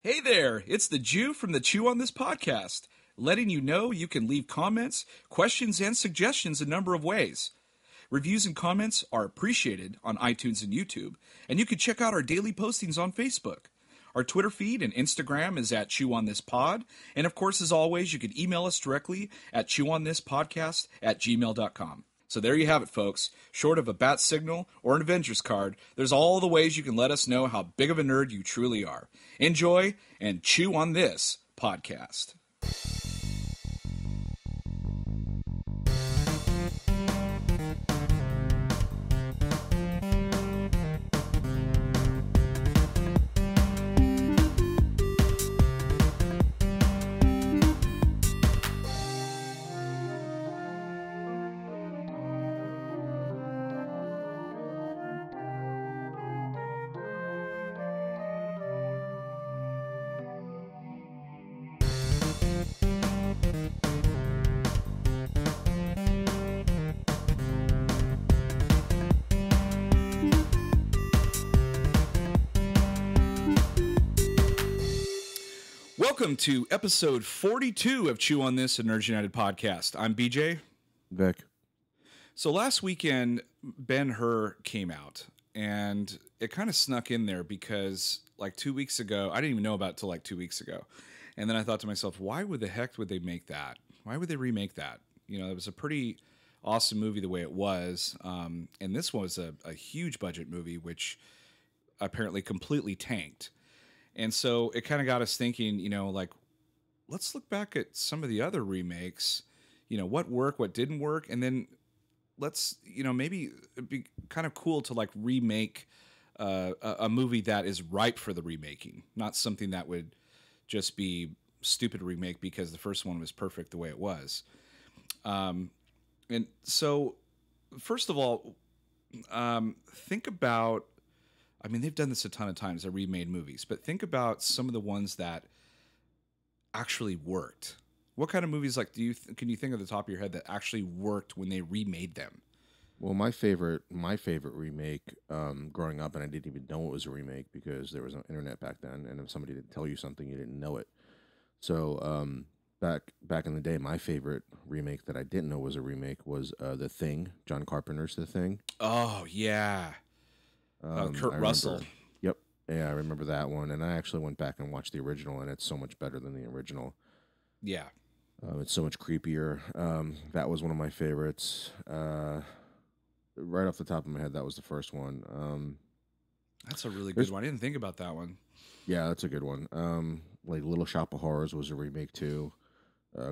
Hey there, it's the Jew from the Chew on This podcast, letting you know you can leave comments, questions, and suggestions a number of ways. Reviews and comments are appreciated on iTunes and YouTube, and you can check out our daily postings on Facebook. Our Twitter feed and Instagram is at chewonthispod, and of course, as always, you can email us directly at chewonthispodcast@gmail.com. So there you have it, folks. Short of a bat signal or an Avengers card, there's all the ways you can let us know how big of a nerd you truly are. Enjoy and chew on this podcast. Welcome to episode 42 of Chew on This, a Nerds United podcast. I'm BJ. Vic. So last weekend, Ben-Hur came out, and it kind of snuck in there because like 2 weeks ago, I didn't even know about it till like 2 weeks ago. And then I thought to myself, why would the heck would they make that? Why would they remake that? You know, it was a pretty awesome movie the way it was. And this was a huge budget movie, which apparently completely tanked. And so it kind of got us thinking, you know, like, let's look back at some of the other remakes, you know, what worked, what didn't work. And then let's, you know, maybe it'd be kind of cool to like remake a movie that is ripe for the remaking, not something that would just be stupid remake because the first one was perfect the way it was. And so, first of all, think about, I mean, they've done this a ton of times, they remade movies, but think about some of the ones that actually worked. What kind of movies like can you think of the top of your head that actually worked when they remade them? Well, my favorite remake growing up, and I didn't even know it was a remake because there was no internet back then, and if somebody didn't tell you something, you didn't know it. So back in the day, my favorite remake that I didn't know was a remake was The Thing, John Carpenter's The Thing. Oh yeah. Kurt Russell. Yep. Yeah, I remember that one. And I actually went back and watched the original, and it's so much better than the original. Yeah. It's so much creepier. That was one of my favorites. Right off the top of my head, that was the first one. That's a really good one. I didn't think about that one. Yeah, that's a good one. Like Little Shop of Horrors was a remake too.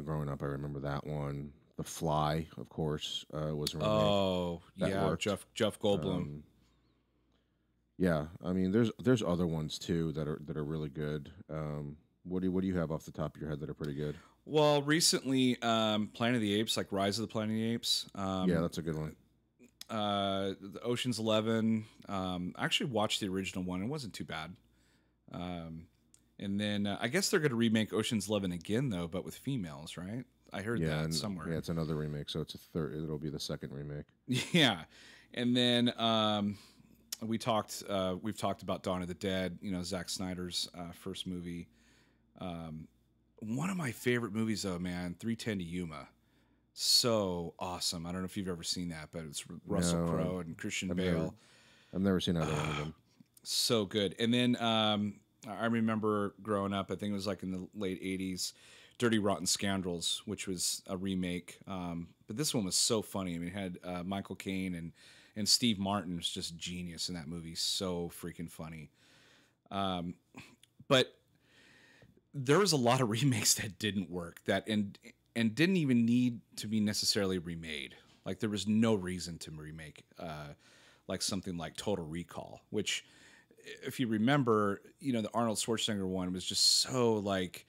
Growing up, I remember that one. The Fly, of course, was a remake. Oh, that yeah, worked. Jeff Goldblum. Yeah, I mean, there's other ones too that are really good. What do you have off the top of your head that are pretty good? Well, recently, Planet of the Apes, like Rise of the Planet of the Apes. Yeah, that's a good one. The Ocean's 11. I actually watched the original one. It wasn't too bad. And then I guess they're going to remake Ocean's 11 again, though, but with females, right? I heard that somewhere. Yeah, it's another remake, so it's a third. It'll be the second remake. Yeah, and then we've talked about Dawn of the Dead. You know, Zack Snyder's first movie. One of my favorite movies, though, man, 3:10 to Yuma. So awesome. I don't know if you've ever seen that, but it's Russell Crowe and Christian Bale. I've never seen either one of them. So good. And then I remember growing up, I think it was like in the late 80s, Dirty Rotten Scoundrels, which was a remake. But this one was so funny. I mean, it had Michael Caine and Steve Martin was just genius in that movie. So freaking funny. But there was a lot of remakes that didn't work and didn't even need to be necessarily remade. Like there was no reason to remake like something like Total Recall, which if you remember, you know, the Arnold Schwarzenegger one was just so like,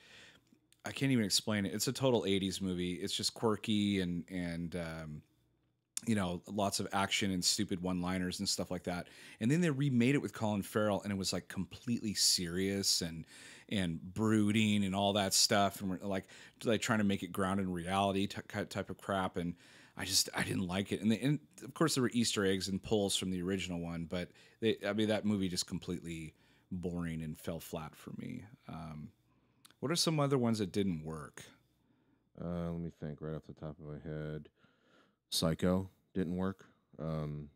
I can't even explain it. It's a total 80s movie. It's just quirky and you know, lots of action and stupid one-liners and stuff like that. And then they remade it with Colin Farrell, and it was like completely serious and brooding and all that stuff, and we're like trying to make it grounded in reality type of crap. And I didn't like it. And of course there were Easter eggs and pulls from the original one, but that movie just completely boring and fell flat for me. What are some other ones that didn't work? Let me think right off the top of my head. Psycho didn't work at Oh,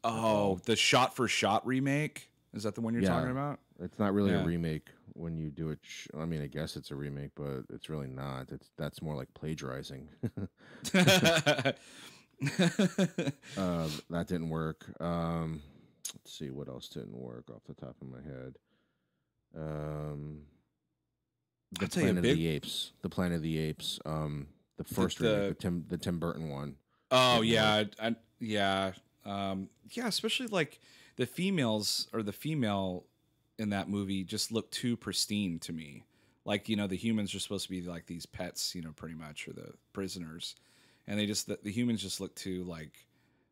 all. the shot for shot remake. Is that the one you're Yeah, talking about? it's not really a Yeah. remake when you do it. I mean, I guess it's a remake, but it's really not. That's more like plagiarizing. That didn't work. Let's see what else didn't work off the top of my head. The I'll tell you a Planet of big. the Apes. The Planet of the Apes. The first remake, The the Tim Burton one, Oh didn't work. yeah, yeah, yeah. Especially like the females or the female in that movie just look too pristine to me. Like the humans are supposed to be like these pets, pretty much, or the prisoners, and the humans just look too like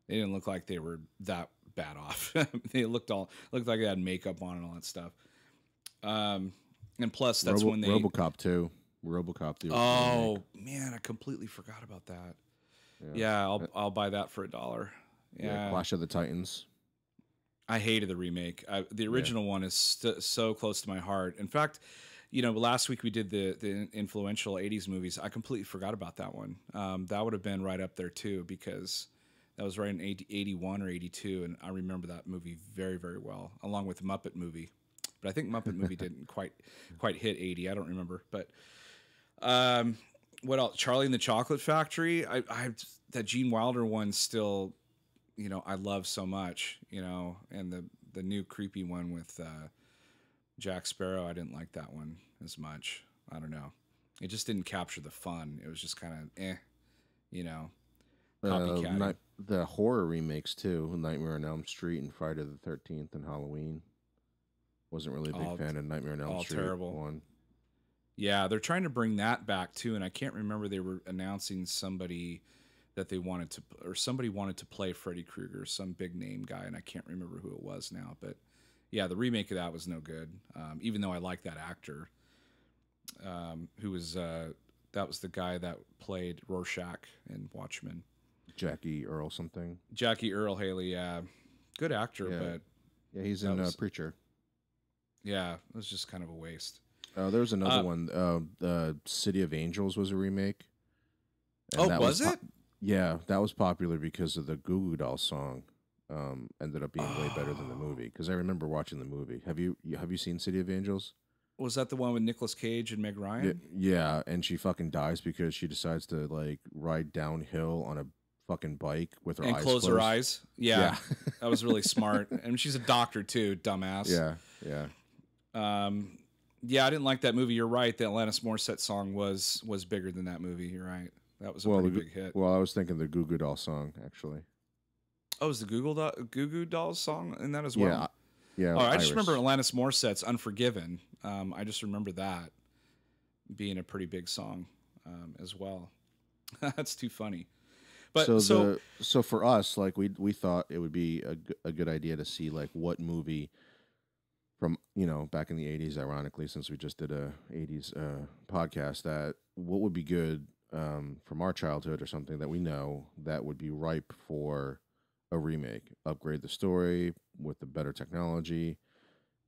they didn't look like they were that bad off. They looked like they had makeup on and all that stuff. And plus, that's when they. RoboCop 2. RoboCop the remake. Oh man, I completely forgot about that. Yeah. Yeah, I'll buy that for $1. Yeah, Clash of the Titans. I hated the remake. The Yeah. original one is so close to my heart. In fact, last week we did the influential '80s movies. I completely forgot about that one. That would have been right up there too because that was right in 81 or 82, and I remember that movie very very well, along with Muppet Movie. But I think Muppet Movie didn't quite hit 80. I don't remember, but. What else? Charlie and the Chocolate Factory. I that Gene Wilder one still, I love so much. And the new creepy one with Jack Sparrow. I didn't like that one as much. I don't know. It just didn't capture the fun. It was just kind of copycat. The horror remakes too. Nightmare on Elm Street and Friday the 13th and Halloween. Wasn't really a big fan of Nightmare on Elm Street terrible. one. Yeah, they're trying to bring that back too, and I can't remember. They were announcing somebody that somebody wanted to play Freddy Krueger, some big name guy, and I can't remember who it was now. But yeah, the remake of that was no good. Even though I like that actor, who was that was the guy that played Rorschach in Watchmen. Jackie Earl something. Jackie Earl Haley, yeah, good actor, Yeah. but Yeah, he's in Preacher. yeah, it was just kind of a waste. There was another one. The City of Angels was a remake. And was it? Yeah, that was popular because of the Goo Goo Dolls song. Ended up being way better than the movie because I remember watching the movie. Have you seen City of Angels? Was that the one with Nicolas Cage and Meg Ryan? Yeah, and she fucking dies because she decides to like ride downhill on a fucking bike with her eyes closed. Her eyes. Yeah. That was really smart. And she's a doctor too, dumbass. Yeah. Yeah, I didn't like that movie. You're right. The Alanis Morissette song was bigger than that movie. You're right. That was a pretty big hit. Well, I was thinking the Goo Goo Doll song actually. Oh, is the Goo Goo Dolls song in that as well? Yeah. Oh, I just remember Alanis Morissette's "Unforgiven." I just remember that being a pretty big song as well. That's too funny. But so for us, like we thought it would be a good idea to see like what movie from back in the 80s, ironically, since we just did a 80s podcast, that what would be good from our childhood or something that we know that would be ripe for a remake, upgrade the story with the better technology,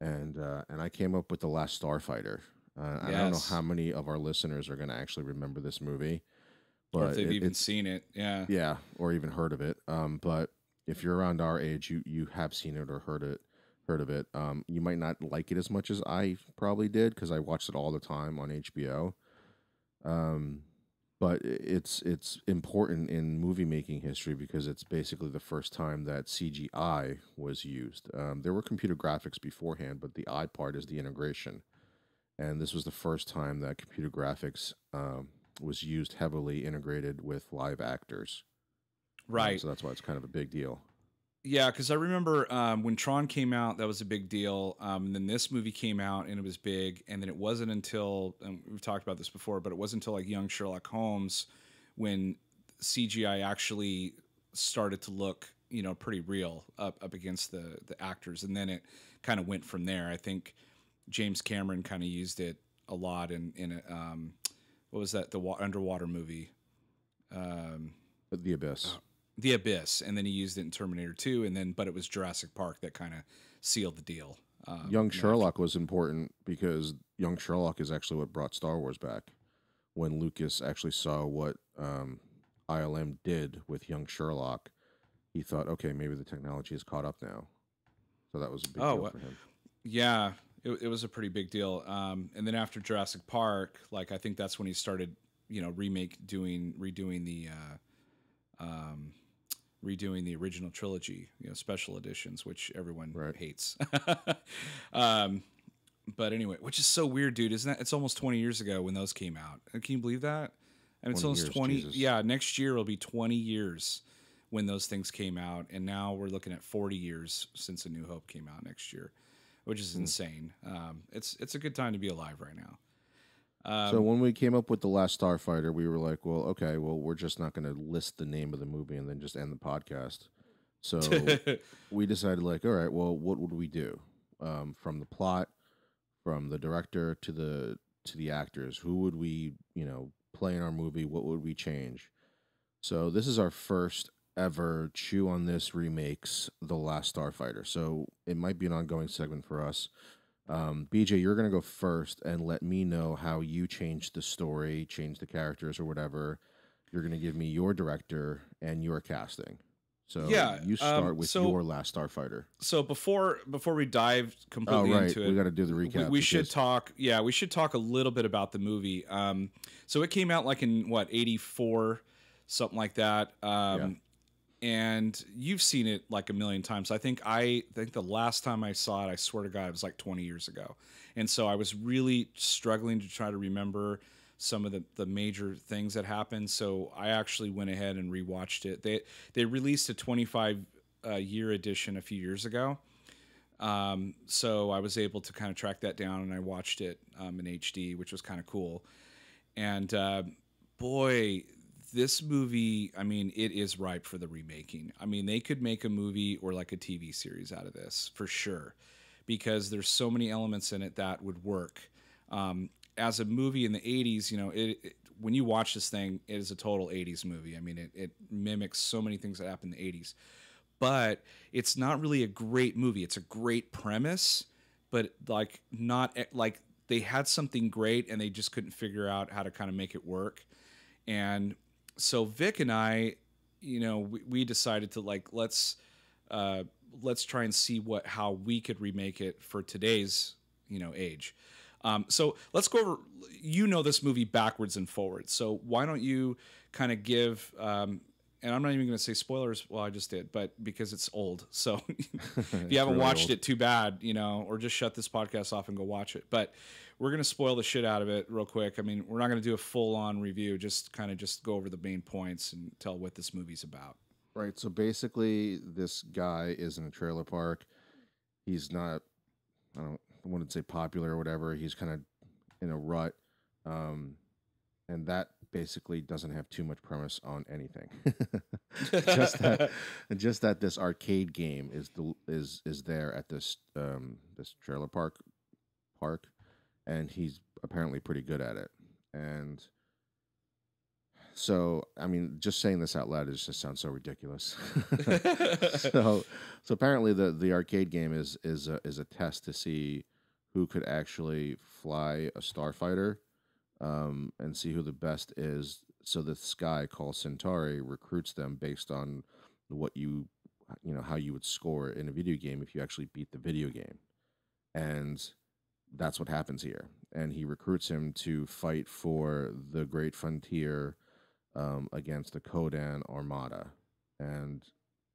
and I came up with The Last Starfighter. I don't know how many of our listeners are going to actually remember this movie, but or if they've even seen it, yeah, or even heard of it. But if you're around our age, you have seen it or heard of it. You might not like it as much as I probably did because I watched it all the time on HBO. But it's important in movie making history because it's basically the first time that CGI was used. There were computer graphics beforehand, but the I part is the integration, and this was the first time that computer graphics was used heavily integrated with live actors. Right. So that's why it's kind of a big deal. Yeah, because I remember when Tron came out, that was a big deal. And then this movie came out, and it was big. And then it wasn't until, and we've talked about this before, but it wasn't until like Young Sherlock Holmes when CGI actually started to look, pretty real up against the actors. And then it kind of went from there. I think James Cameron kind of used it a lot in what was that? The underwater movie. The Abyss. The Abyss, and then he used it in Terminator 2, but it was Jurassic Park that kind of sealed the deal. Young you know, after, Sherlock was important because young Sherlock is actually what brought Star Wars back. When Lucas actually saw what ILM did with young Sherlock, he thought, okay, maybe the technology is caught up now. So that was a big deal oh for him. yeah, it was a pretty big deal. And then after Jurassic Park, like I think that's when he started, you know, um, redoing the original trilogy, you know, special editions, which everyone Right. hates. um, but anyway, which is so weird, dude, isn't that? It's almost 20 years ago when those came out. Can you believe that? I mean, it's 20 almost years, 20. Jesus. Yeah, next year it'll be 20 years when those things came out, and now we're looking at 40 years since A New Hope came out next year, which is Hmm. insane. It's a good time to be alive right now. So when we came up with The Last Starfighter, we were like, well, okay, well, we're just not going to list the name of the movie and then just end the podcast. So we decided, like, all right, well, what would we do? From the plot, from the director to the actors, who would we, play in our movie? What would we change? So this is our first ever Chew on This remakes The Last Starfighter. So it might be an ongoing segment for us. BJ, you're going to go first and let me know how you changed the story, changed the characters, or whatever. You're going to give me your director and your casting. So Yeah. you start with your Last Starfighter. So before we dive Oh, completely right. into it, We got to do the recap. we should talk. Yeah, we should talk a little bit about the movie. So it came out like in what, 84, something like that. Yeah. And you've seen it like a million times. I think the last time I saw it, I swear to God, it was like 20 years ago. And so I was really struggling to try to remember some of the major things that happened. So I actually went ahead and rewatched it. They released a 25 year edition a few years ago. So I was able to kind of track that down, and I watched it in HD, which was kind of cool. And boy, this movie, I mean, it is ripe for the remaking. I mean, they could make a movie or like a TV series out of this for sure, because there's so many elements in it that would work. As a movie in the 80s, you know, when you watch this thing, it is a total 80s movie. I mean, it mimics so many things that happened in the 80s, but it's not really a great movie. It's a great premise, but like not like they had something great and they just couldn't figure out how to kind of make it work. And so Vic and I, you know, we decided to like let's try and see how we could remake it for today's, you know, age. So let's go over, you know, this movie backwards and forwards. So why don't you kind of give, and I'm not even going to say spoilers. Well, I just did, but because it's old. So if you haven't really watched old. it, too bad, you know, or just shut this podcast off and go watch it. But we're going to spoil the shit out of it real quick. I mean, we're not going to do a full on review, just kind of just go over the main points and tell what this movie's about. Right. So basically, this guy is in a trailer park. He's not, I wouldn't say popular or whatever. He's kind of in a rut. And that basically doesn't have too much premise on anything. just that this arcade game is there at this this trailer park, and he's apparently pretty good at it. And so, I mean, just saying this out loud just sounds so ridiculous. so apparently the arcade game is a test to see who could actually fly a starfighter, and see who the best is. So this guy called Centauri recruits them based on what how you would score in a video game if you actually beat the video game. And that's what happens here. And he recruits him to fight for the Great Frontier, against the Kodan Armada. And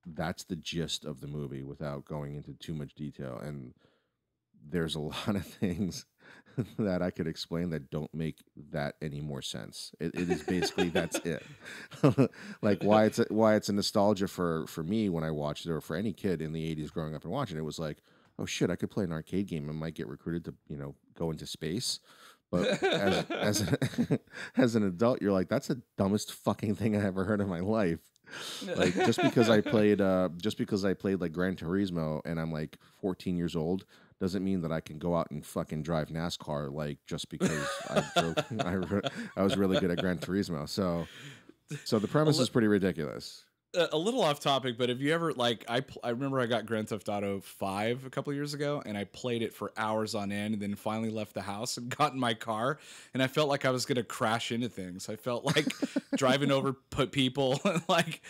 that's the gist of the movie without going into too much detail. And there's a lot of things that I could explain that don't make that any more sense. It is basically that's it. Like why it's a nostalgia for me when I watched it, or for any kid in the 80s growing up and watching it, was like, oh shit, I could play an arcade game and might get recruited to, go into space. But as an adult, you're like, that's the dumbest fucking thing I ever heard in my life. Like just because I played like Gran Turismo and I'm like 14 years old doesn't mean that I can go out and fucking drive NASCAR, like just because I was really good at Gran Turismo. So the premise is pretty ridiculous. a little off topic, but have you ever like I remember I got Grand Theft Auto 5 a couple years ago, and I played it for hours on end, and then finally left the house and got in my car, and I felt like I was gonna crash into things. I felt like driving over put people, like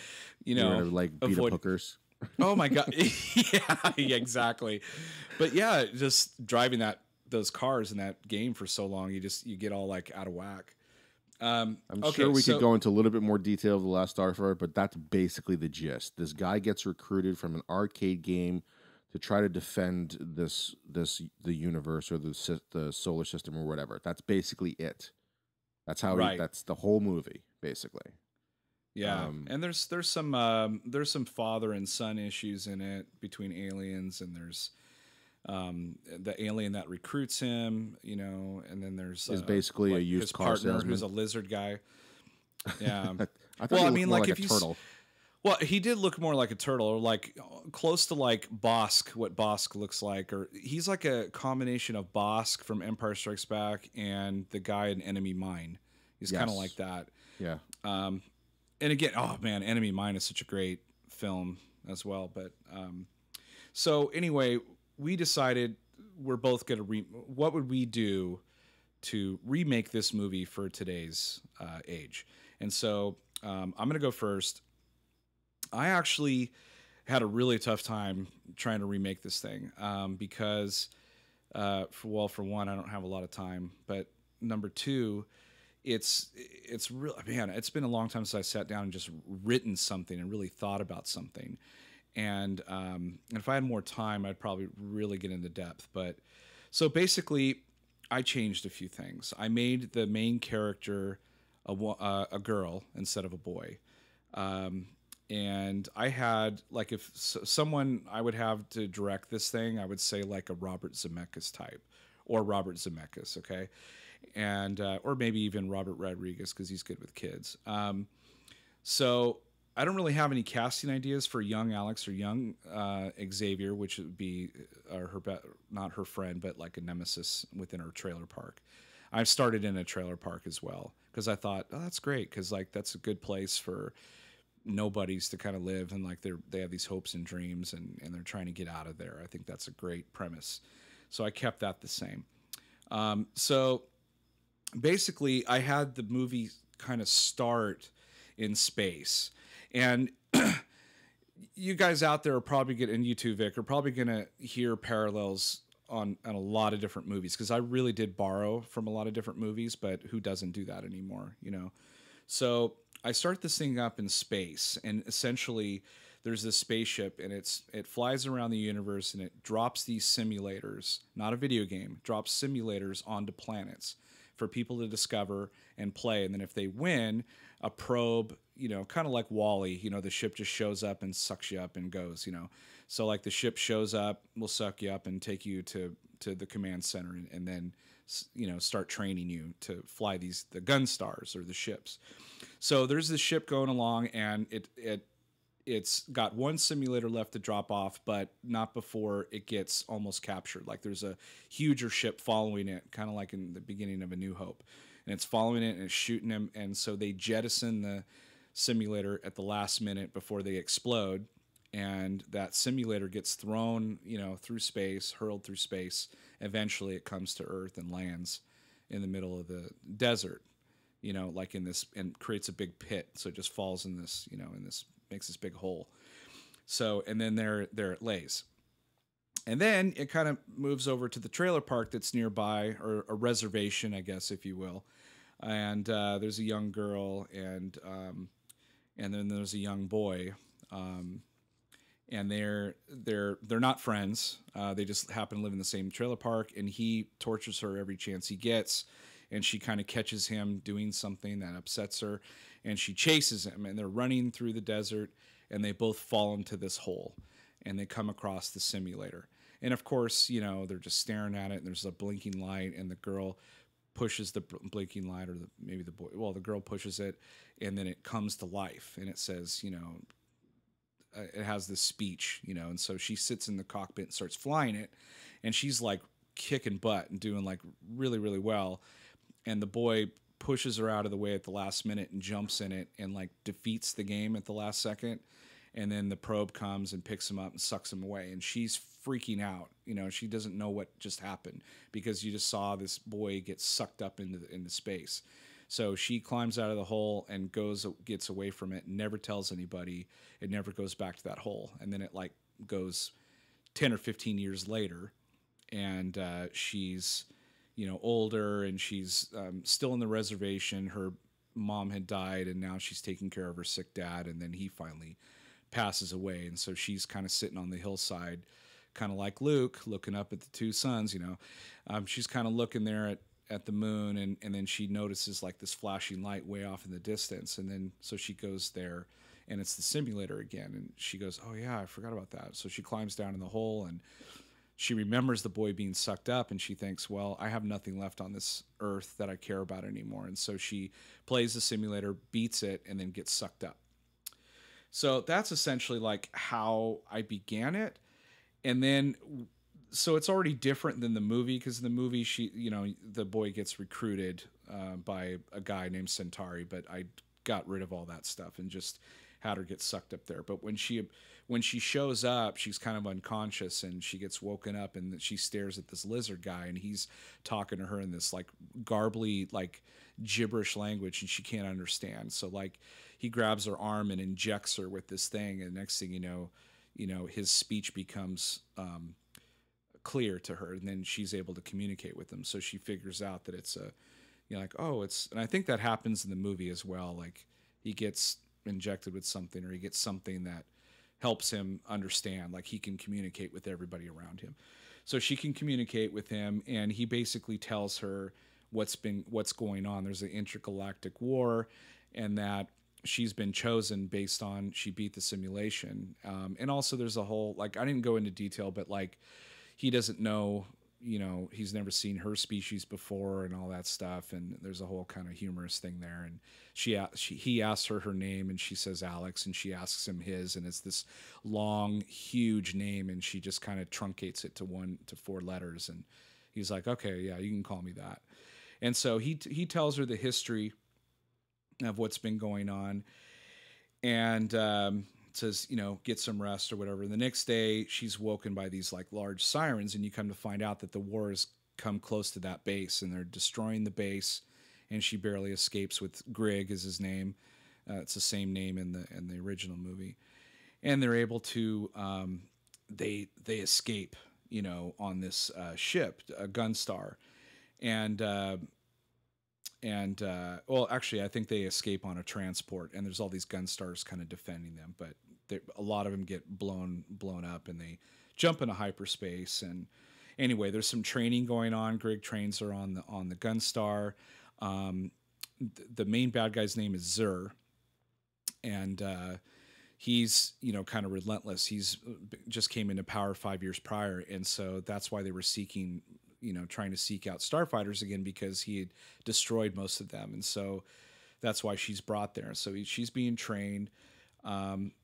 You were to like beat up hookers. Oh my god, yeah, exactly. But yeah, just driving those cars in that game for so long, you get all like out of whack. I'm sure we could go into a little bit more detail of the Last Starfighter, but that's basically the gist. This guy gets recruited from an arcade game to try to defend the universe or the solar system or whatever. That's basically it. That's how that's the whole movie basically. Yeah, and there's some father and son issues in it between aliens, and there's the alien that recruits him, and then there's is basically like a used car partner salesman who's a lizard guy. Yeah, I thought he looked like a turtle. Well, he did look more like a turtle, or like close to like Bosk, what Bosk looks like, or he's like a combination of Bosk from Empire Strikes Back and the guy in Enemy Mine. He's kind of like that. Yeah. And again, oh man, Enemy Mine is such a great film as well. But so anyway, we decided we're both going to what would we do to remake this movie for today's age? And so I'm going to go first. I actually had a really tough time trying to remake this thing because, for one, I don't have a lot of time, but number two, it's real, man. It's been a long time since I sat down and just written something and really thought about something. And if I had more time, I'd probably really get into depth. But so basically, I changed a few things. I made the main character a girl instead of a boy. And I had, like, if someone I would have to direct this thing, I would say like a Robert Zemeckis type, or Robert Zemeckis, okay? And or maybe even Robert Rodriguez, because he's good with kids. So I don't really have any casting ideas for young Alex or young Xavier, which would be not her friend, but like a nemesis within her trailer park. I've started in a trailer park as well, because I thought, oh, that's great, because like that's a good place for nobodies to kind of live, and like they have these hopes and dreams, and they're trying to get out of there. I think that's a great premise. So I kept that the same. So basically, I had the movie kind of start in space, and you guys out there are probably getting, and you too, Vic, are probably going to hear parallels on a lot of different movies, because I really did borrow from a lot of different movies, but who doesn't do that anymore, So I start this thing up in space, and essentially there's this spaceship, and it flies around the universe, and it drops these simulators, not a video game, drops simulators onto planets for people to discover and play. And then if they win, a probe, kind of like Wall-E, the ship just shows up and sucks you up and goes, So like the ship shows up, will suck you up and take you to the command center, and then start training you to fly the gun stars or the ships. So there's this ship going along, and it's got one simulator left to drop off, but not before it gets almost captured. Like there's a huger ship following it, kind of like in the beginning of A New Hope, and it's following it and it's shooting him. And so they jettison the simulator at the last minute before they explode, and that simulator gets thrown, through space, hurled through space. Eventually it comes to Earth and lands in the middle of the desert, like in this, and creates a big pit. So it just falls in this, makes this big hole. So, and then there it lays. And then it kind of moves over to the trailer park that's nearby, or a reservation, I guess, if you will. And there's a young girl, and then there's a young boy. And they're not friends. They just happen to live in the same trailer park, and he tortures her every chance he gets, and she kind of catches him doing something that upsets her, and she chases him, and they're running through the desert, and they both fall into this hole, and they come across the simulator. And of course, they're just staring at it, and there's a blinking light, and the girl pushes the blinking light, or maybe the boy, well, the girl pushes it, and then it comes to life, and it says, it has this speech, and so she sits in the cockpit and starts flying it, and she's like kicking butt and doing like really, really well. And the boy pushes her out of the way at the last minute and jumps in it and like defeats the game at the last second. And then the probe comes and picks him up and sucks him away. And she's freaking out. You know, she doesn't know what just happened because you just saw this boy get sucked up into space. So she climbs out of the hole and gets away from it and never tells anybody. It never goes back to that hole. And then it like goes 10 or 15 years later, and she's, you know, older, and she's still in the reservation. Her mom had died, and now she's taking care of her sick dad, and then he finally passes away. And so she's kind of sitting on the hillside, kind of like Luke, looking up at the two suns, you know. She's kind of looking there at the moon, and then she notices like this flashing light way off in the distance. And then so she goes there, and it's the simulator again. And she goes, oh yeah, I forgot about that. So she climbs down in the hole, and she remembers the boy being sucked up, and she thinks, well, I have nothing left on this earth that I care about anymore. And so she plays the simulator, beats it, and then gets sucked up. So that's essentially like how I began it. And then, so it's already different than the movie, because in the movie, the boy gets recruited by a guy named Centauri, but I got rid of all that stuff and just had her get sucked up there. But when she shows up, she's kind of unconscious, and she gets woken up, and she stares at this lizard guy, and he's talking to her in this like garbly, like gibberish language, and she can't understand. So like he grabs her arm and injects her with this thing, and next thing you know, his speech becomes clear to her, and then she's able to communicate with him. So she figures out that it's like, oh, it's, and I think that happens in the movie as well. Like he gets injected with something, or he gets something that helps him understand, like he can communicate with everybody around him. So she can communicate with him, and he basically tells her what's going on. There's an intergalactic war, and that she's been chosen based on she beat the simulation. And also there's a whole, like, I didn't go into detail, but like he doesn't know, you know, he's never seen her species before and all that stuff. And there's a whole kind of humorous thing there. And he asks her name, and she says Alex, and she asks him his, and it's this long, huge name. And she just kind of truncates it to 4 letters. And he's like, okay, yeah, you can call me that. And so he tells her the history of what's been going on, and says, you know, get some rest or whatever. And the next day she's woken by these like large sirens, and you come to find out that the war has come close to that base, and they're destroying the base, and she barely escapes with Grig is his name. It's the same name in the original movie. And they're able to they escape, you know, on this ship, a Gunstar. And well, actually, I think they escape on a transport, and there's all these Gunstars kind of defending them, but a lot of them get blown up, and they jump into hyperspace. And anyway, there's some training going on. Grig trains her on the Gunstar. The main bad guy's name is Zur, and he's, you know, kind of relentless. He's just came into power 5 years prior, and so that's why they were seeking, you know, trying to seek out starfighters again, because he had destroyed most of them. And so that's why she's brought there. So she's being trained.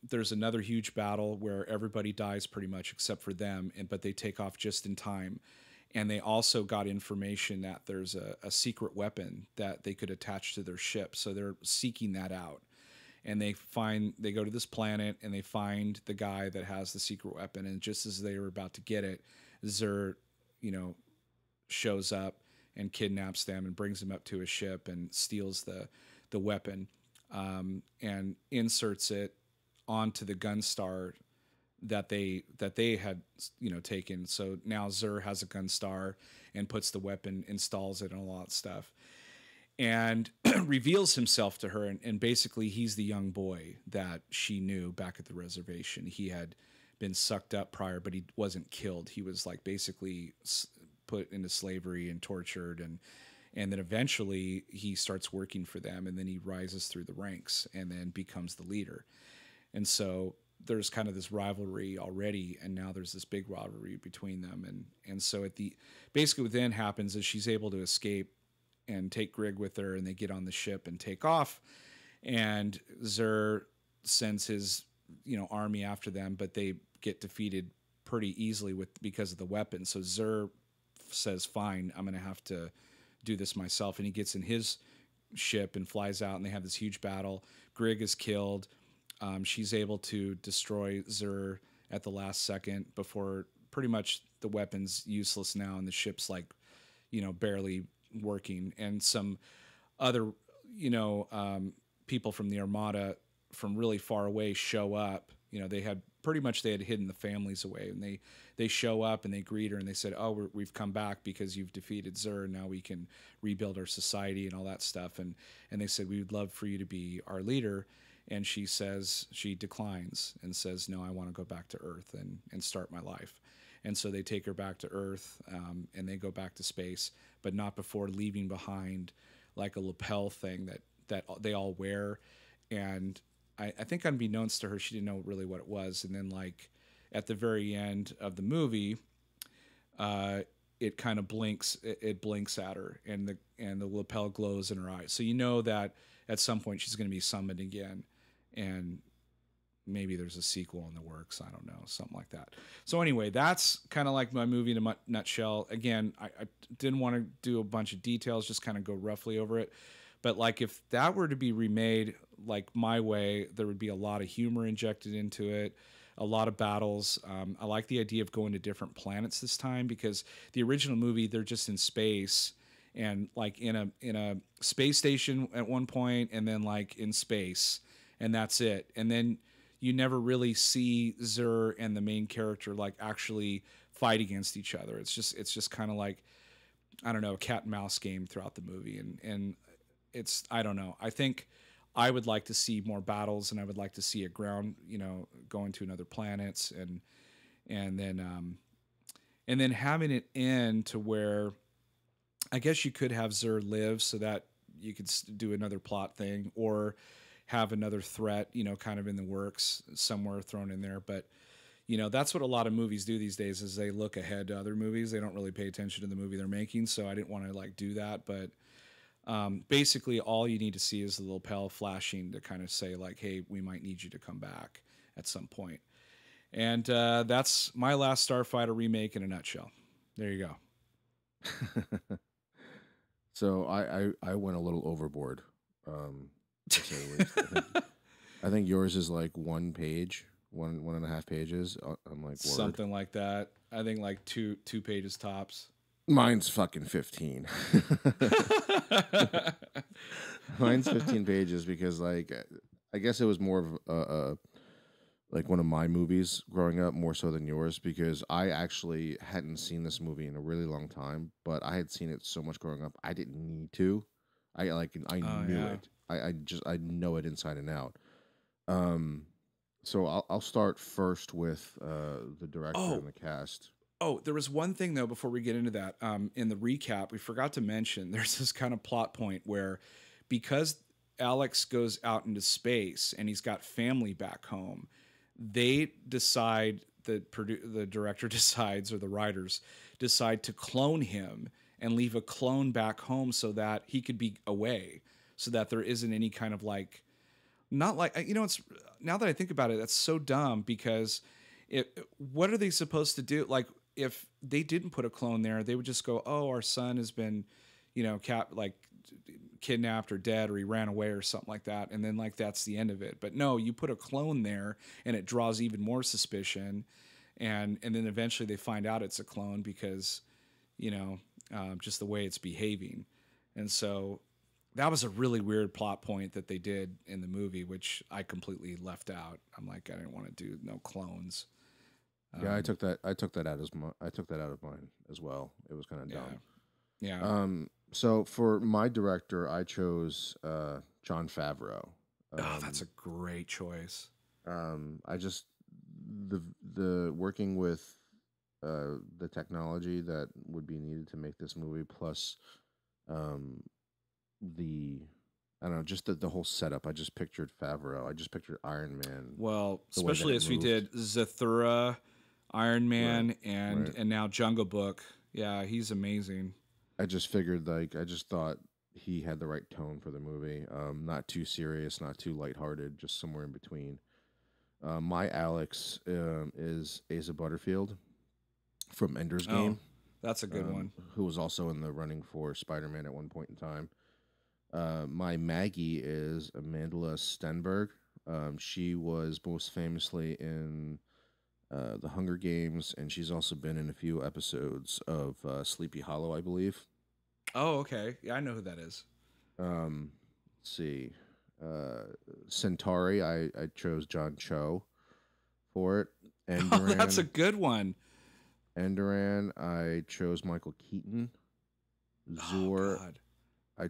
There's another huge battle where everybody dies pretty much except for them, but they take off just in time. And they also got information that there's a secret weapon that they could attach to their ship. So they're seeking that out. And they go to this planet, and they find the guy that has the secret weapon. And just as they were about to get it, Zur, you know, shows up and kidnaps them and brings them up to his ship and steals the weapon, and inserts it onto the Gunstar that they had, you know, taken. So now Zur has a Gunstar and puts the weapon, installs it, and a lot of stuff, and reveals himself to her. And basically he's the young boy that she knew back at the reservation. He had been sucked up prior, but he wasn't killed. He was like basically put into slavery and tortured, and then eventually he starts working for them, and then he rises through the ranks and then becomes the leader. And so there's kind of this rivalry already, and now there's this big rivalry between them. And so basically what then happens is she's able to escape and take Grig with her, and they get on the ship and take off, and Zur sends his, you know, army after them, but they get defeated pretty easily because of the weapon. So Zur says, fine, I'm going to have to do this myself. And he gets in his ship and flies out, and they have this huge battle. Grig is killed. She's able to destroy Zur at the last second before pretty much the weapon's useless now, and the ship's like, barely working. And some other, people from the Armada from really far away show up. They had hidden the families away, and they show up and they greet her and they said, "Oh, we've come back because you've defeated Zur. Now we can rebuild our society and all that stuff." And they said, "We would love for you to be our leader." And she declines and says, "No, I want to go back to Earth and start my life." And so they take her back to Earth, and they go back to space, but not before leaving behind like a lapel thing that they all wear. And I think unbeknownst to her, she didn't know really what it was. And then like at the very end of the movie, it kind of blinks. It blinks at her, and the lapel glows in her eyes. So you know that at some point she's going to be summoned again, and maybe there's a sequel in the works. I don't know, something like that. So anyway, that's kind of like my movie in a nutshell. Again, I didn't want to do a bunch of details, just kind of go roughly over it. But like if that were to be remade like my way, there would be a lot of humor injected into it, a lot of battles. I like the idea of going to different planets this time, because the original movie, they're just in space and like in a space station at one point, and then like in space, and that's it. And then you never really see Zur and the main character like actually fight against each other. It's just kind of like, I don't know, a cat and mouse game throughout the movie. And it's, I don't know. I think I would like to see more battles, and I would like to see it ground, going to another planets, and then having it end to where I guess you could have Zur live so that you could do another plot thing, or have another threat, kind of in the works somewhere thrown in there. But, that's what a lot of movies do these days, is they look ahead to other movies. They don't really pay attention to the movie they're making. So I didn't want to like do that. But basically all you need to see is the lapel flashing to kind of say like, hey, we might need you to come back at some point. And that's my Last Starfighter remake in a nutshell. There you go. So I went a little overboard. To say the least. I think yours is like 1 page, 1.5 pages. I'm like, word. Something like that. I think like two pages tops. Mine's fucking 15. Mine's 15 pages because, like, I guess it was more of like one of my movies growing up, more so than yours, because I actually hadn't seen this movie in a really long time, but I had seen it so much growing up, I didn't need to. I knew it. I know it inside and out. So I'll start first with the director and the cast. Oh, there was one thing though before we get into that. In the recap, we forgot to mention there's this kind of plot point where, because Alex goes out into space and he's got family back home, they decide, the director decides, or the writers decide, to clone him and leave a clone back home so that he could be away, so that there isn't any kind of like, not like, it's, now that I think about it, that's so dumb, because what are they supposed to do? Like, if they didn't put a clone there, they would just go, "Oh, our son has been, kidnapped or dead, or he ran away or something like that," and then like that's the end of it. But no, you put a clone there, and it draws even more suspicion, and then eventually they find out it's a clone because, just the way it's behaving, and so that was a really weird plot point that they did in the movie, which I completely left out. I'm like, I didn't want to do no clones. Yeah, I took that out of mine as well. It was kind of dumb. Yeah. So for my director, I chose Jon Favreau. That's a great choice. I just the working with the technology that would be needed to make this movie, plus I don't know, just the whole setup. I just pictured Favreau. I just pictured Iron Man. Well, especially as we did Zathura, Iron Man, Right, and now Jungle Book. Yeah, he's amazing. I just figured, like, I just thought he had the right tone for the movie. Not too serious, not too lighthearted, just somewhere in between. My Alex is Asa Butterfield from Ender's Game. That's a good one. Who was also in the running for Spider-Man at one point in time. My Maggie is Amandla Stenberg. She was most famously in the Hunger Games, and she's also been in a few episodes of Sleepy Hollow, I believe. Oh, okay. Yeah, I know who that is. Let's see. Uh, Centauri, I chose John Cho for it. Oh, that's a Enduran, good one. Enduran, I chose Michael Keaton. Oh Zur, God. I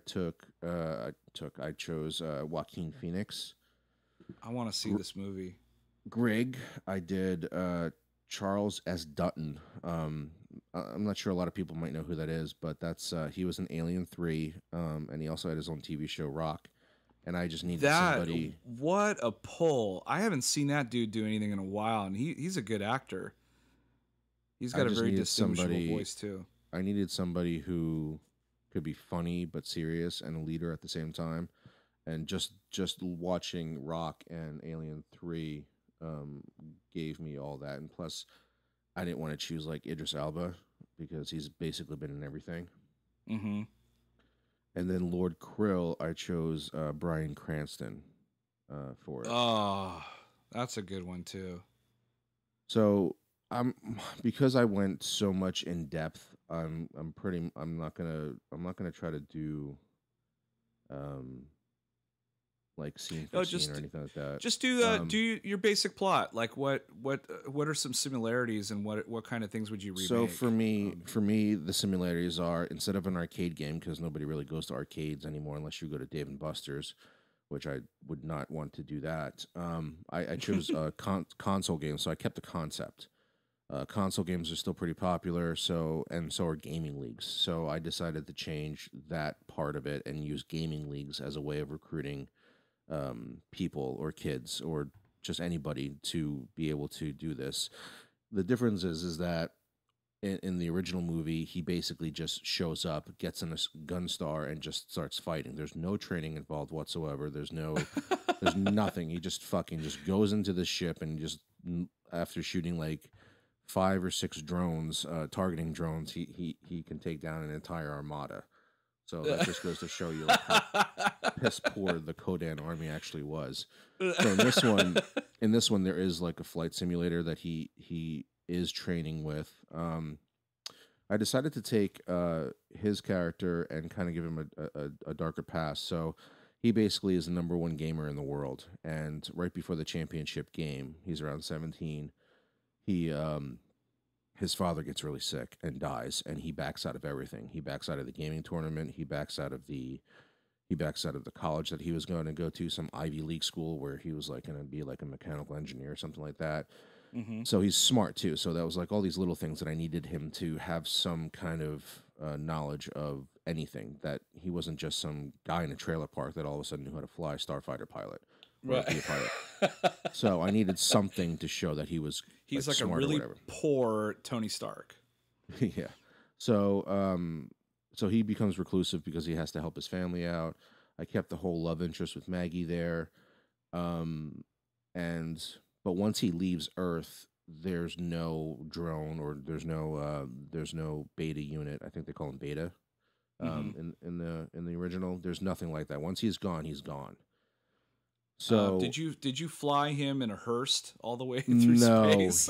chose Joaquin Phoenix. I want to see Gr- this movie. Greg, I did Charles S. Dutton. I'm not sure a lot of people might know who that is, but that's he was in Alien 3, and he also had his own TV show Rock. And I just needed That somebody. what a pull. I haven't seen that dude do anything in a while, and he's a good actor. He's I got a just very needed distinguishable somebody. voice too. I needed somebody who could be funny but serious and a leader at the same time. And just watching Rock and Alien 3 um, gave me all that. And plus, I didn't want to choose like Idris Elba because he's basically been in everything. Mm-hmm. And then Lord Krill, I chose Bryan Cranston for it. Oh, that's a good one too. So I'm because I went so much in depth. I'm not gonna try to do um like scene for No, scene or anything like that. just do Um, your basic plot. Like what are some similarities, and what kind of things would you so remake? for me, the similarities are instead of an arcade game because nobody really goes to arcades anymore unless you go to Dave and Buster's, which I would not want to do that. I chose console games, so I kept the concept. Console games are still pretty popular, and so are gaming leagues. So I decided to change that part of it and use gaming leagues as a way of recruiting people or kids or just anybody to be able to do this. The difference is that in the original movie, he basically just shows up, gets in a gun star, and just starts fighting. There's no training involved whatsoever. There's nothing. He just fucking just goes into the ship and just after shooting like 5 or 6 drones, targeting drones, he can take down an entire armada. So that just goes to show you like how piss poor the Kodan army actually was. So in this one, there is like a flight simulator that he is training with. I decided to take his character and kind of give him a darker past. So he basically is the number one gamer in the world, and right before the championship game, he's around 17. He his father gets really sick and dies, and he backs out of everything. He backs out of the gaming tournament. He backs out of the college that he was going to go to, some Ivy League school where he was like going to be like a mechanical engineer or something like that. Mm-hmm. So he's smart too. So that was like all these little things that I needed him to have some kind of knowledge of anything. That he wasn't just some guy in a trailer park that all of a sudden knew how to fly a starfighter pilot or be Right. a pilot. So I needed something to show that he was He's like like a smart or really whatever. poor Tony Stark. Yeah. So so he becomes reclusive because he has to help his family out. I kept the whole love interest with Maggie there. Um and but once he leaves Earth, there's no drone or there's no beta unit. I think they call him beta. Mm-hmm. In the original, there's nothing like that. Once he's gone, he's gone. So Did you fly him in a Hearst all the way through no, space?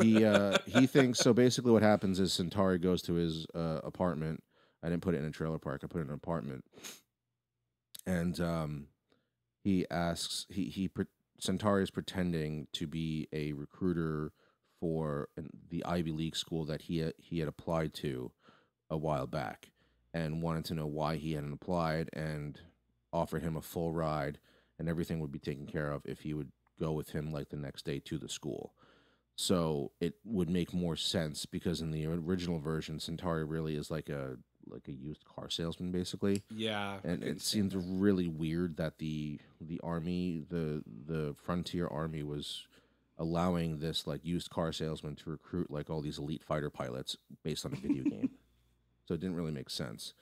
he thinks so. Basically, what happens is Centauri goes to his apartment. I didn't put it in a trailer park. I put it in an apartment, and he asks Centauri is pretending to be a recruiter for the Ivy League school that he had applied to a while back, and wanted to know why he hadn't applied, and offered him a full ride, and everything would be taken care of if he would go with him like the next day to the school. So it would make more sense because in the original version, Centauri really is like a used car salesman basically, Yeah, I and can it stand seems that. really weird that the army, the frontier army, was allowing this like used car salesman to recruit like all these elite fighter pilots based on a video game. So it didn't really make sense.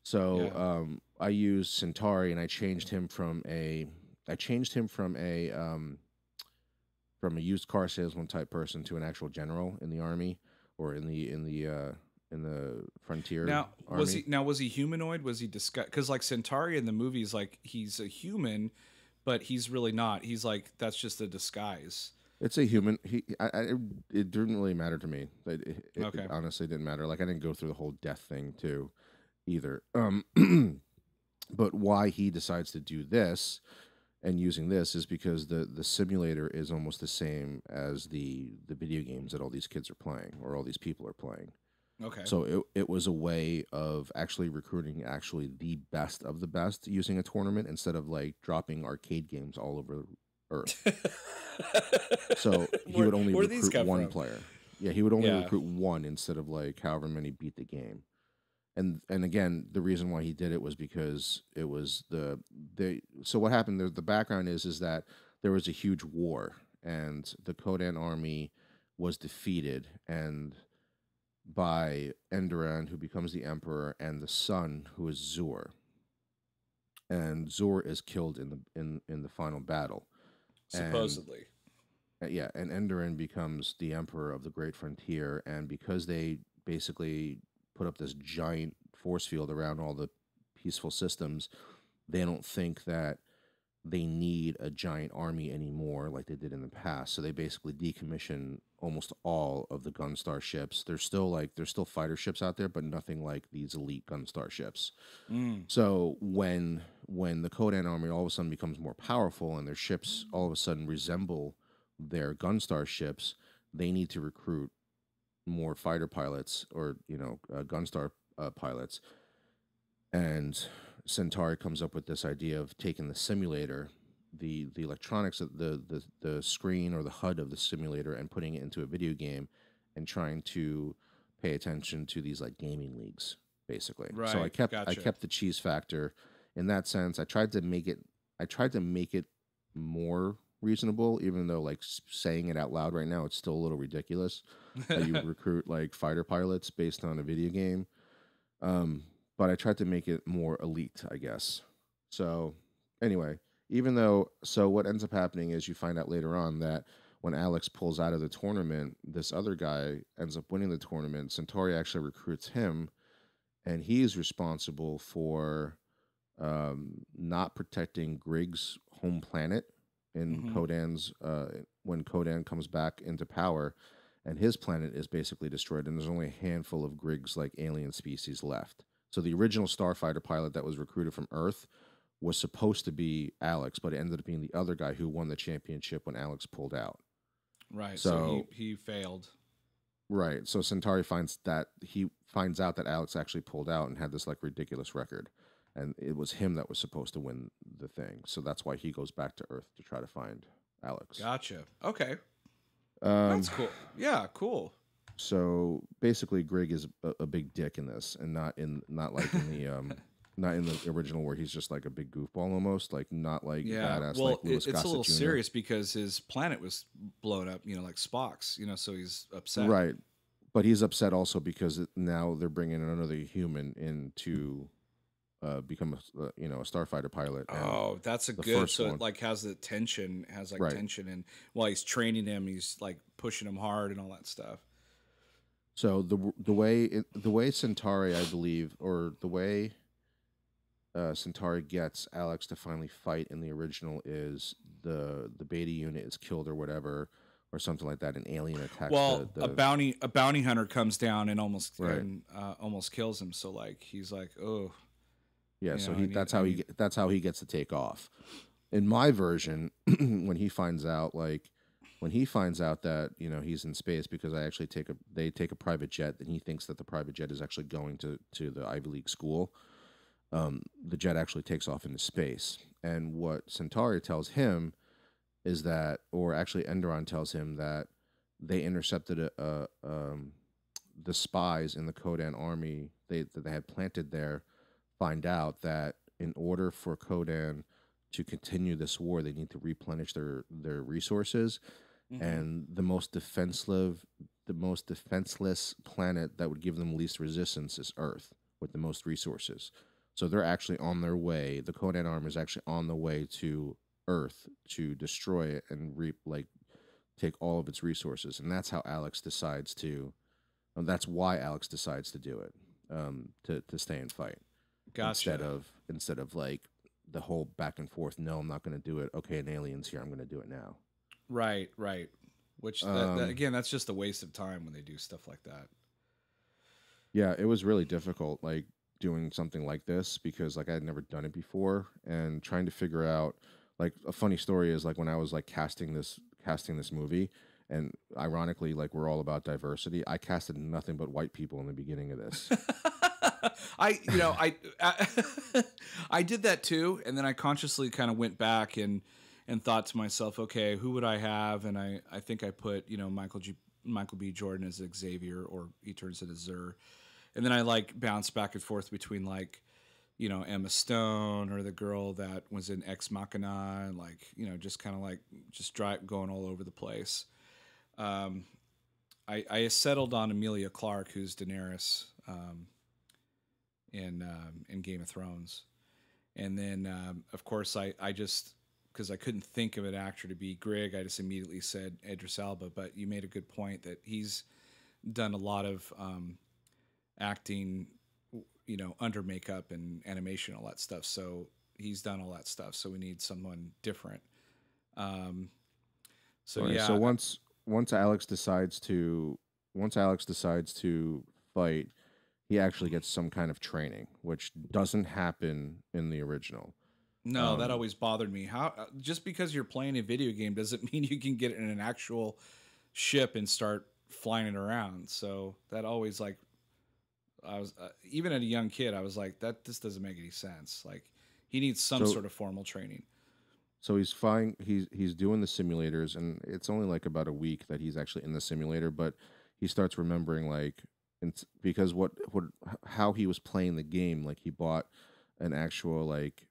So Yeah. I used Centauri and I changed him from a used car salesman type person to an actual general in the army or in the Frontier Now army. was he humanoid? Was he disguised? Because like Centauri in the movies, like he's a human, but he's really not. He's like that's just a disguise. It's a human. It didn't really matter to me. It Okay. honestly didn't matter. Like I didn't go through the whole death thing too, either. But why he decides to do this and using this is because the simulator is almost the same as the video games that all these kids are playing or all these people are playing. Okay. So it was a way of actually recruiting actually the best of the best using a tournament instead of like dropping arcade games all over Earth. So he would only Where do these recruit come one from? player. Yeah, he would only Yeah. recruit one instead of like however many beat the game. And again, the reason why he did it was because it was the so what happened there, the background is that there was a huge war and the Kodan army was defeated and by Enderan, who becomes the emperor, and the son, who is Zur, and Zur is killed in the final battle, and Supposedly. yeah, and Enderan becomes the emperor of the Great Frontier, and because they basically put up this giant force field around all the peaceful systems, they don't think that they need a giant army anymore like they did in the past. So they basically decommission almost all of the Gunstar ships. There's still fighter ships out there, but nothing like these elite Gunstar ships. Mm. So when the Kodan army all of a sudden becomes more powerful and their ships all of a sudden resemble their Gunstar ships, they need to recruit more fighter pilots or Gunstar pilots. And Centauri comes up with this idea of taking the simulator, the electronics of the screen or the HUD of the simulator, and putting it into a video game, and trying to pay attention to these like gaming leagues, basically. So Right. I Gotcha. kept the cheese factor in that sense. I tried to make it more reasonable, even though like saying it out loud right now, it's still a little ridiculous that you would recruit like fighter pilots based on a video game. But I tried to make it more elite, I guess. So, anyway, what ends up happening is you find out later on that when Alex pulls out of the tournament, this other guy ends up winning the tournament. Centauri actually recruits him, and he is responsible for not protecting Grig's home planet in Hmm. Kodan's when Kodan comes back into power, and his planet is basically destroyed, and there's only a handful of Grig's like alien species left. So the original Starfighter pilot that was recruited from Earth was supposed to be Alex, but it ended up being the other guy who won the championship when Alex pulled out. Right. So So he failed. right, so Centauri finds out that Alex actually pulled out and had this like ridiculous record, and it was him that was supposed to win the thing. So that's why he goes back to Earth to try to find Alex. Gotcha. Okay. Um, That's cool. Yeah. Cool. so basically, Grig is a big dick in this, and not like in the not in the original where he's just like a big goofball almost, like not like Yeah. badass like Well, Louis it's a Gossett little Jr. serious because his planet was blown up. Like Spock's. So he's upset. Right, but he's upset also because now they're bringing another human in to become a starfighter pilot, and Oh, that's a the good. first So it one, like has like right. tension, and while he's training him, he's like pushing him hard and all that stuff. So the way Centauri, I believe, or the way Centauri gets Alex to finally fight in the original is the beta unit is killed or whatever or something like that. An alien attacks Well, a the bounty hunter comes down and right. almost kills him. So like he's like, oh, Yeah, so I need I need. that's how he gets to take off. In my version, when he finds out that he's in space because they take a private jet, and he thinks that the private jet is actually going to the Ivy League school. The jet actually takes off into space, and what Centauri tells him is that, or actually Enderon tells him that they intercepted the spies in the Kodan army that they had planted there. Find out that in order for Kodan to continue this war, they need to replenish their resources, Mhm. and the most defenseless planet that would give them least resistance is Earth, with the most resources. So they're actually on their way. The Kodan army is actually on the way to Earth to destroy it and take all of its resources, and that's how Alex decides to That's why Alex decides to do it, to stay and fight Gotcha. instead of like the whole back and forth. No, I'm not going to do it. Okay, an alien's here. I'm going to do it now. Right, right. Which that Um, again, that's just a waste of time when they do stuff like that. yeah, it was really difficult, like doing something like this because like I had never done it before and trying to figure out. Like a funny story is like when I was like casting this movie, and ironically, like we're all about diversity. I casted nothing but white people in the beginning of this. I I did that too, and then I consciously kind of went back and thought to myself, okay, who would I have? And I think I put Michael B. Jordan as Xavier, or he turns into Zur, and then I like bounced back and forth between like Emma Stone or the girl that was in Ex Machina, and like just kind of like just going all over the place. Um, I settled on Emilia Clarke, who's Daenerys. In Game of Thrones. And then, of course, I just, because I couldn't think of an actor to be Greg, I just immediately said Idris Elba. But you made a good point that he's done a lot of acting, under makeup and animation, all that stuff. So he's done all that stuff. So we need someone different. Um, so Right. yeah, So once Alex decides to fight, he actually gets some kind of training, which doesn't happen in the original. no, that Um, always bothered me. How just because you're playing a video game doesn't mean you can get in an actual ship and start flying it around. So that always like I was even at a young kid, I was like that this doesn't make any sense. Like he needs some so sort of formal training. so he's fine. He's doing the simulators, and it's only like about a week that he's actually in the simulator. But he starts remembering like, because what how he was playing the game. Like he bought an actual like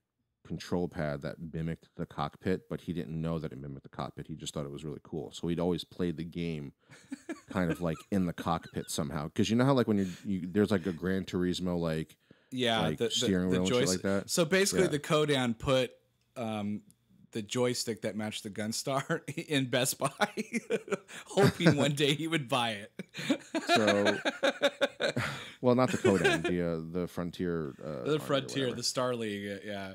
control pad that mimicked the cockpit, but he didn't know that it mimicked the cockpit. He just thought it was really cool. So he'd always played the game kind of like in the cockpit somehow. Because you know how like when you there's like a Gran Turismo Yeah, like steering the wheel and shit joystick. like that. So basically, Yeah. the Kodan put the joystick that matched the Gunstar in Best Buy, hoping one day he would buy it. So well, not the Kodan, the Frontier The Army or Frontier, whatever. the Star League, yeah.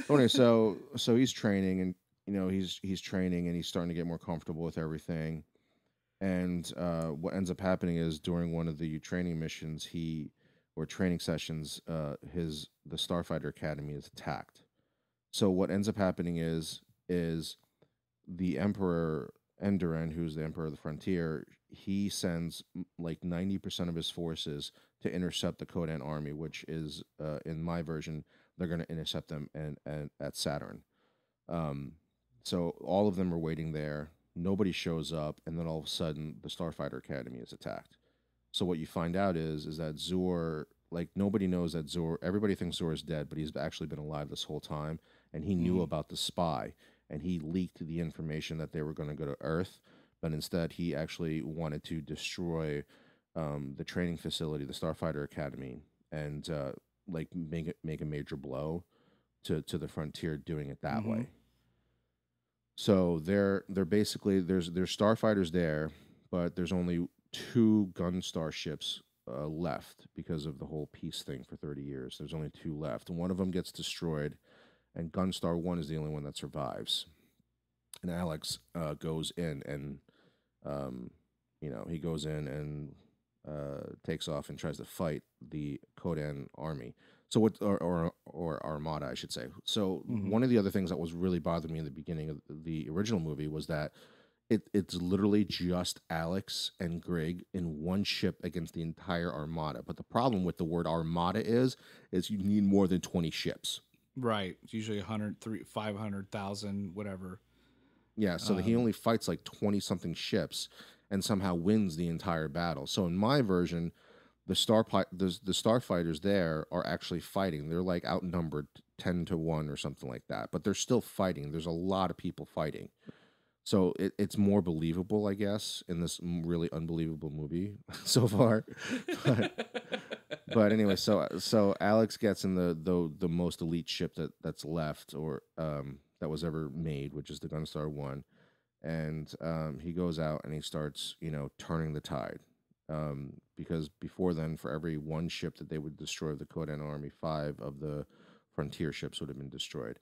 Okay, so he's training, and he's training, and he's starting to get more comfortable with everything. And what ends up happening is during one of the training missions, or training sessions, the Starfighter Academy is attacked. So what ends up happening is the Emperor Enduran, who's the Emperor of the Frontier, he sends like 90% of his forces to intercept the Kodan army, which is in my version they're going to intercept them and at Saturn. Um, so all of them are waiting there. Nobody shows up, and then all of a sudden the Starfighter Academy is attacked. So what you find out is that Zor, like nobody knows that Zor. Everybody thinks Zor is dead, but he's actually been alive this whole time, and he knew Mm, about the spy, and he leaked the information that they were going to go to Earth, but instead he actually wanted to destroy the training facility, the Starfighter Academy, and like make a major blow to the Frontier, doing it that mm-hmm. way. So they're basically there's starfighters there, but there's only two gun starships left because of the whole peace thing for 30 years. There's only two left. One of them gets destroyed, and Gunstar 1 is the only one that survives. And Alex goes in and um, he goes in and takes off and tries to fight the Kodan army. So what, or Armada, I should say. So Mm-hmm. one of the other things that was really bothering me in the beginning of the original movie was that it's literally just Alex and Greg in one ship against the entire Armada. But the problem with the word Armada is you need more than 20 ships. Right. It's usually 500,000, whatever. Yeah, so that he Um, only fights like 20 something ships and somehow wins the entire battle. So in my version, the starfighters there are actually fighting. They're like outnumbered 10 to 1 or something like that, but they're still fighting. There's a lot of people fighting. So it's more believable, I guess, in this really unbelievable movie so far. but but anyway, so Alex gets in the most elite ship that's left, or that was ever made, which is the Gunstar 1, and he goes out and he starts turning the tide. because before then, for every one ship that they would destroy of the Kodan army, 5 of the frontier ships would have been destroyed.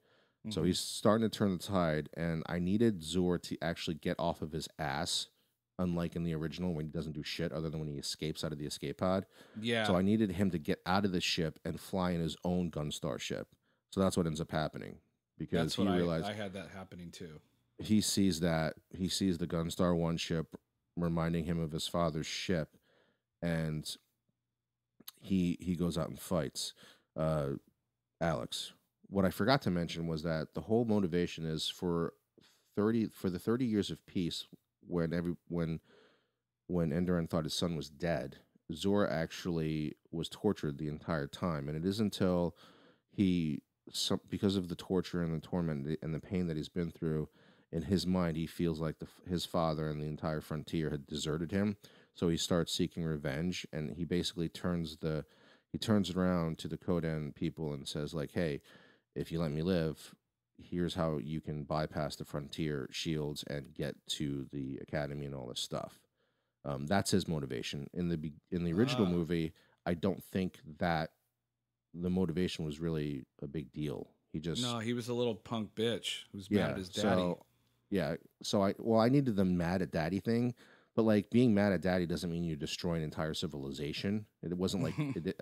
So Hmm. he's starting to turn the tide, and I needed Zor to actually get off of his ass, unlike in the original when he doesn't do shit other than when he escapes out of the escape pod. So Yeah, I needed him to get out of the ship and fly in his own Gunstar ship. So that's what ends up happening because that's what he I realized had that happening too. he sees the Gunstar 1 ship reminding him of his father's ship, and he goes out and fights uh, Alex. What I forgot to mention was that the whole motivation is for the 30 years of peace when Enderan thought his son was dead, Zora actually was tortured the entire time, and it is until because of the torture and the torment and the pain that he's been through, in his mind he feels like his father and the entire frontier had deserted him. So he starts seeking revenge, and he turns around to the Kodan people and says like, "Hey, if you let me live, here's how you can bypass the frontier shields and get to the academy and all this stuff." That's his motivation. In the original Ah, movie, I don't think that the motivation was really a big deal. He just no, he was a little punk bitch who's mad yeah. at his daddy. So yeah. So I needed the mad at daddy thing, but like being mad at daddy doesn't mean you destroy an entire civilization. It wasn't like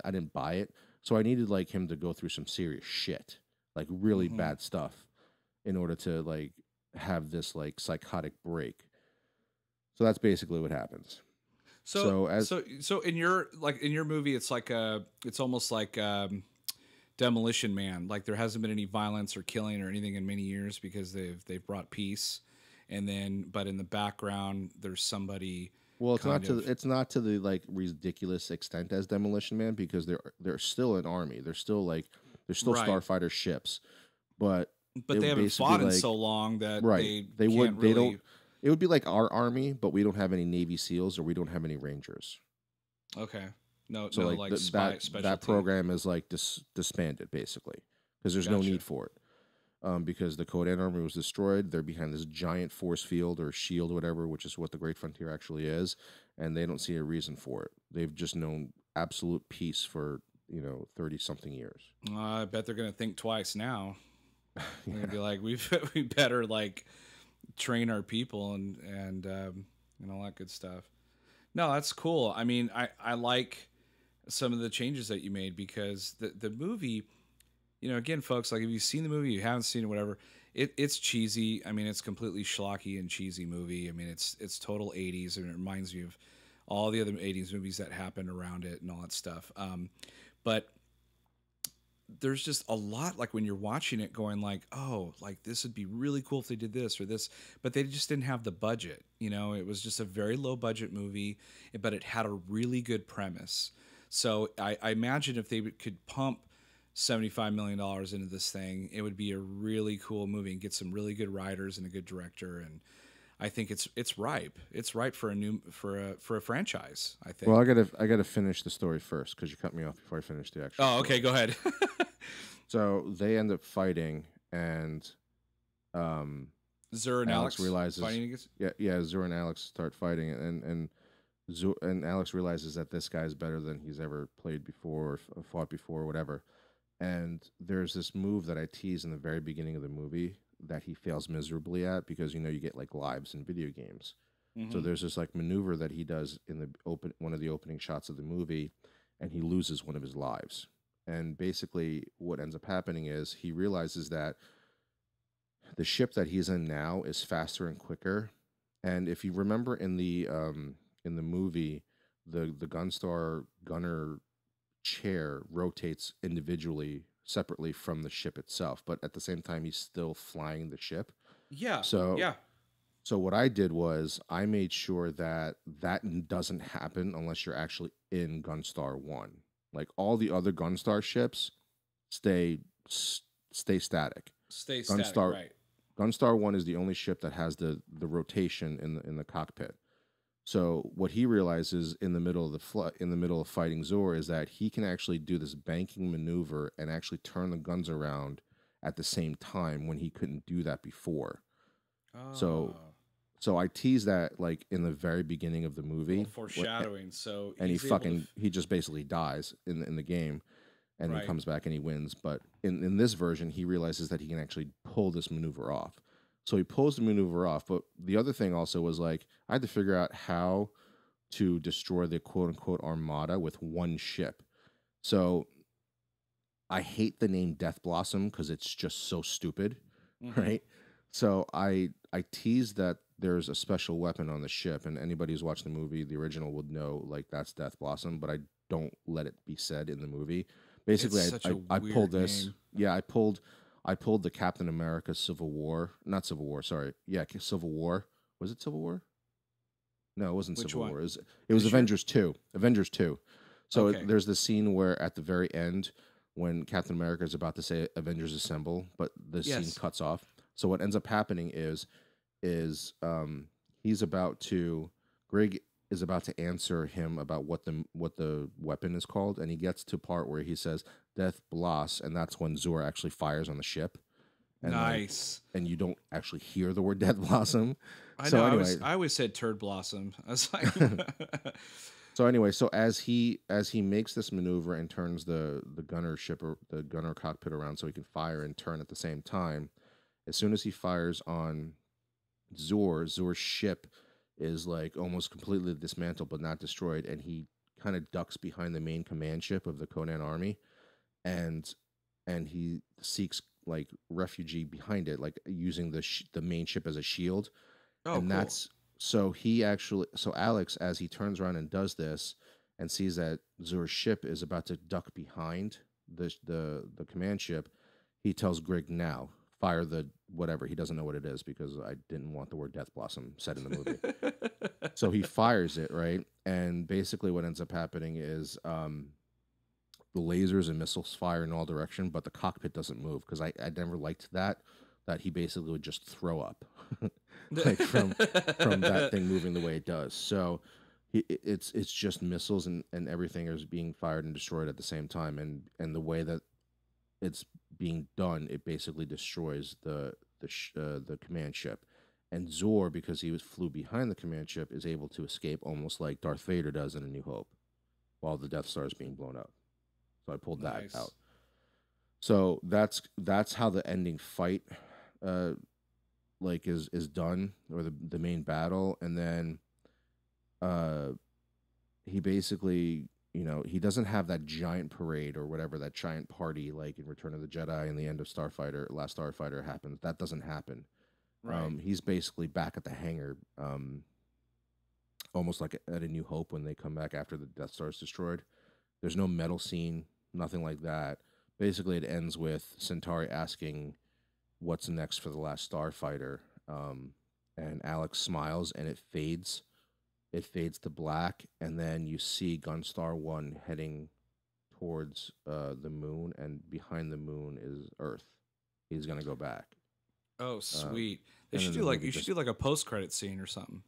I didn't buy it. So I needed like him to go through some serious shit, like really Hmm. bad stuff, in order to like have this like psychotic break. So that's basically what happens. So So as so in your in your movie, it's like it's almost like Demolition Man. Like there hasn't been any violence or killing or anything in many years because they've brought peace, and then but in the background there's somebody well, kind of it's not to the like ridiculous extent as Demolition Man because they're still an army. They're still right, starfighter ships, but but it they would haven't basically fought in so like long that right. they They can't would they don't. really. It would be like our army, but we don't have any Navy SEALs or we don't have any Rangers. Okay, no So no like like that spy that specialty. program is like disbanded basically because there's no Gotcha. need for it. Because the Kodan army was destroyed. They're behind this giant force field or shield, whatever, which is what the Great Frontier actually is, and they don't see a reason for it. They've just known absolute peace for 30 something years. I bet they're gonna think twice now. They're gonna Yeah. be like, we better like train our people and all that good stuff. No, that's cool. I mean, I like some of the changes that you made because the movie, again, folks, like if you've seen the movie, you haven't seen it, whatever, it's cheesy. I mean, it's completely schlocky and cheesy movie. I mean, it's total 80s and it reminds me of all the other 80s movies that happened around it and all that stuff. But there's just a lot like when you're watching it going like, oh, like this would be really cool if they did this or this, but they just didn't have the budget. It was just a very low budget movie, but it had a really good premise. So I imagine if they could pump $75 million into this thing, it would be a really cool movie and get some really good writers and a good director. And I think it's ripe. It's ripe for a franchise, I Well, think. I gotta finish the story first because you cut me off before I finished the actual Oh, okay, story. go ahead. So they end up fighting, and um, Zur and Alex Alex realizes, fighting against. yeah, Zor and Alex start fighting, and Alex realizes that this guy's better than he's ever played before or fought before or whatever. And there's this move that I tease in the very beginning of the movie that he fails miserably at because you get like lives in video games. So Hmm. there's this like maneuver that he does in the one of the opening shots of the movie, and he loses one of his lives. And basically, what ends up happening is he realizes that the ship that he's in now is faster and quicker. And if you remember in the movie, the Gunstar gunner chair rotates individually separately from the ship itself, but at the same time he's still flying the ship. Yeah, So yeah. so what I did was I made sure that doesn't happen unless you're actually in Gunstar 1. Like all the other Gunstar ships stay stay static. Stay static, Gunstar right? Gunstar 1 is the only ship that has the rotation in the cockpit. So what he realizes in the middle of in the middle of fighting Zor is that he can actually do this banking maneuver and actually turn the guns around at the same time when he couldn't do that before. So Oh, So I tease that like in the very beginning of the A little movie, foreshadowing. So and he's able to. he just basically dies in the game, and he Right. comes back and he wins. But in this version, he realizes that he can actually pull this maneuver off. So he pulls the maneuver off. But the other thing also was like I had to figure out how to destroy the quote unquote armada with one ship. So I hate the name Death Blossom because it's just so stupid, Mm-hmm. right? So I tease that there's a special weapon on the ship, and anybody who's watched the movie, the original, would know like that's Death Blossom, but I don't let it be said in the movie. It's Basically, such a I pulled weird this. name. Yeah, I pulled the Captain America Civil War, not Civil War, sorry. Yeah, Civil War. Was it Civil War? No, it wasn't Which Civil one? War. It You was sure? Avengers 2. Avengers 2. So Okay. there's the scene where at the very end, when Captain America is about to say Avengers Assemble, but the scene Yes. cuts off. So what ends up happening is he's about to Greg is about to answer him about what the weapon is called, and he gets to part where he says Death Bloss, and that's when Zor actually fires on the ship, and like Nice. and you don't actually hear the word Death Blossom. I know. So anyway, I always said turd blossom. I was like, So as he makes this maneuver and turns the gunner ship or the gunner cockpit around so he can fire and turn at the same time, as soon as he fires on Zor's ship is like almost completely dismantled but not destroyed, and he kind of ducks behind the main command ship of the Conan army, and he seeks like refugee behind it, like using the main ship as a shield, oh, and cool. that's so Alex, as he turns around and does this and sees that Zur's ship is about to duck behind the command ship, he tells Greg, now fire the whatever. He doesn't know what it is because I didn't want the word Death Blossom said in the movie. So he fires it, right? And basically what ends up happening is the lasers and missiles fire in all direction, but the cockpit doesn't move because I never liked that he basically would just throw up like from that thing moving the way it does. So it's just missiles and everything is being fired and destroyed at the same time, and the way that it's being done, it basically destroys the command ship. And Zor, because he flew behind the command ship, is able to escape almost like Darth Vader does in A New Hope, while the Death Star is being blown up. So I pulled that Nice. out. So that's how the ending fight, uh, like is done, or the main battle, and then uh he basically, he doesn't have that giant parade or whatever, that giant party like in Return of the Jedi and the end of Last Starfighter happens. That doesn't happen. Right. He's basically back at the hangar, almost like at A New Hope when they come back after the Death Star is destroyed. There's no medal scene, nothing like that. Basically, it ends with Centauri asking what's next for the Last Starfighter, and Alex smiles and it fades. It fades to black, and then you see Gunstar 1 heading towards the moon, and behind the moon is Earth. He's gonna go back. Oh, Um, sweet. They and should then do the like movie you should just do like a post credit scene or something.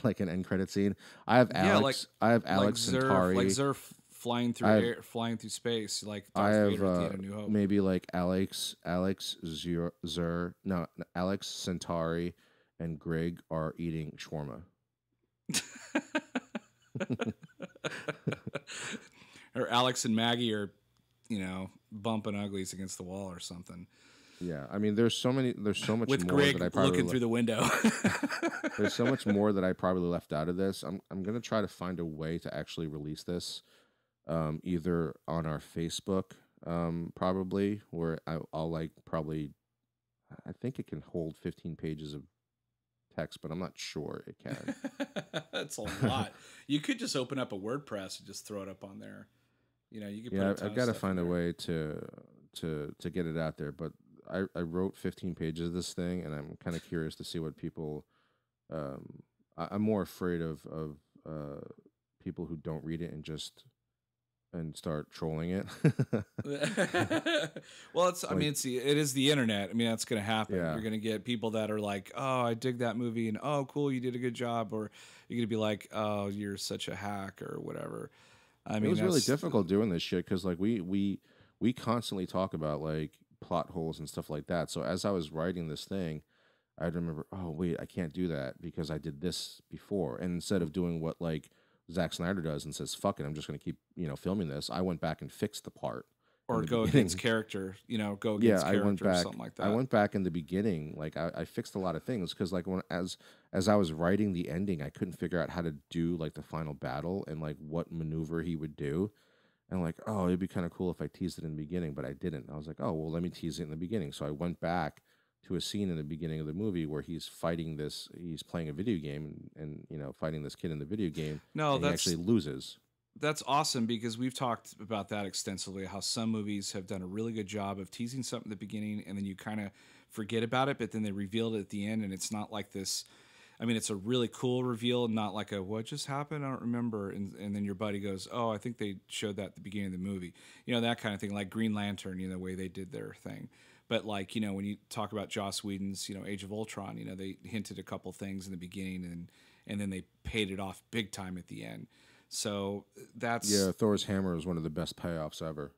like an end credit scene. Yeah, I have like Alex Centauri. Zerf flying through I have air, flying through space, like I Darth have Vader at the end of New Hope. maybe like Alex Centauri and Greg are eating shawarma. Or Alex and Maggie are, bumping uglies against the wall or something. Yeah, I mean, there's so much With more that I Greg probably looking through the window. there's so much more that I probably left out of this. I'm gonna try to find a way to actually release this, either on our Facebook, probably, where I'll like probably, I think it can hold 15 pages of text, but I'm not sure it can. That's a lot. You could just open up a WordPress and just throw it up on there. You could put Yeah, a ton I've of got to stuff in find a there. way to get it out there. But I wrote 15 pages of this thing, and I'm kind of curious to see what people. I'm more afraid of people who don't read it and start trolling it. Well, I Like, mean, it is the internet. I mean, that's going to happen. yeah, You're going to get people that are like, "Oh, I dig that movie," and "Oh, cool, you did a good job," or you're going to be like, "Oh, you're such a hack," or whatever. I it mean, was really that's difficult doing this shit because like we constantly talk about like plot holes and stuff like that. So as I was writing this thing, I'd remember, oh wait, I can't do that because I did this before. And instead of doing what like Zack Snyder does and says, "Fuck it, I'm just going to keep filming this," I went back and fixed the part in Or the go against beginning. character, go Yeah, against character or something like I that. went back in the beginning. Like I fixed a lot of things because like as I was writing the ending, I couldn't figure out how to do like the final battle and like what maneuver he would do. And like, oh, it'd be kind of cool if I teased it in the beginning, but I didn't. I was like, oh, well, let me tease it in the beginning. So I went back to a scene in the beginning of the movie where he's playing a video game and fighting this kid in the video game, No, and he actually loses. that's awesome because we've talked about that extensively. How some movies have done a really good job of teasing something at the beginning, and then you kind of forget about it, but then they reveal it at the end, and it's not like this. I mean, it's a really cool reveal, not like a "what just happened? I don't remember." And then your buddy goes, "Oh, I think they showed that at the beginning of the movie." That kind of thing, like Green Lantern. The way they did their thing. But like when you talk about Joss Whedon's Age of Ultron, they hinted a couple things in the beginning, and then they paid it off big time at the end. So that's Thor's hammer is one of the best payoffs ever.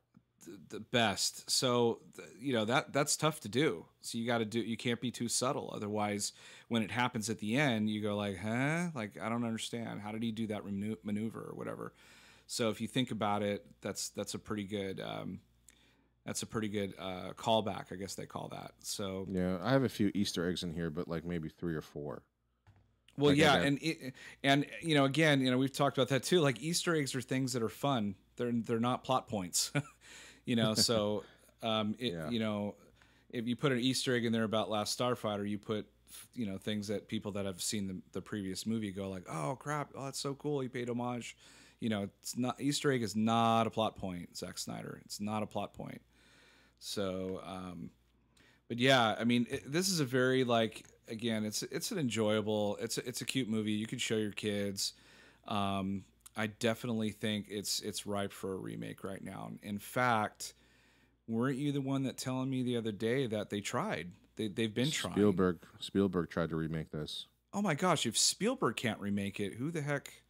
the best. So that's tough to do. So you can't be too subtle. Otherwise, when it happens at the end, you go like, huh? Like, I don't understand. How did he do that maneuver or whatever? So if you think about it, that's a pretty good callback, I guess they call that. So yeah, I have a few Easter eggs in here, but like maybe 3 or 4. well, Like yeah, and again, we've talked about that too. Like Easter eggs are things that are fun. They're not plot points. So if you put an Easter egg in there about Last Starfighter, you put things that people that have seen the previous movie go like, oh crap, oh that's so cool, he paid homage. It's not, Easter egg is not a plot point, Zack Snyder. It's not a plot point. So, but yeah, I mean, this is a very like, again, it's an enjoyable, it's a cute movie. You could show your kids. I definitely think it's ripe for a remake right now. In fact, weren't you the one that telling me the other day that they tried? They've been trying. Spielberg tried to remake this. Oh my gosh! If Spielberg can't remake it, who the heck?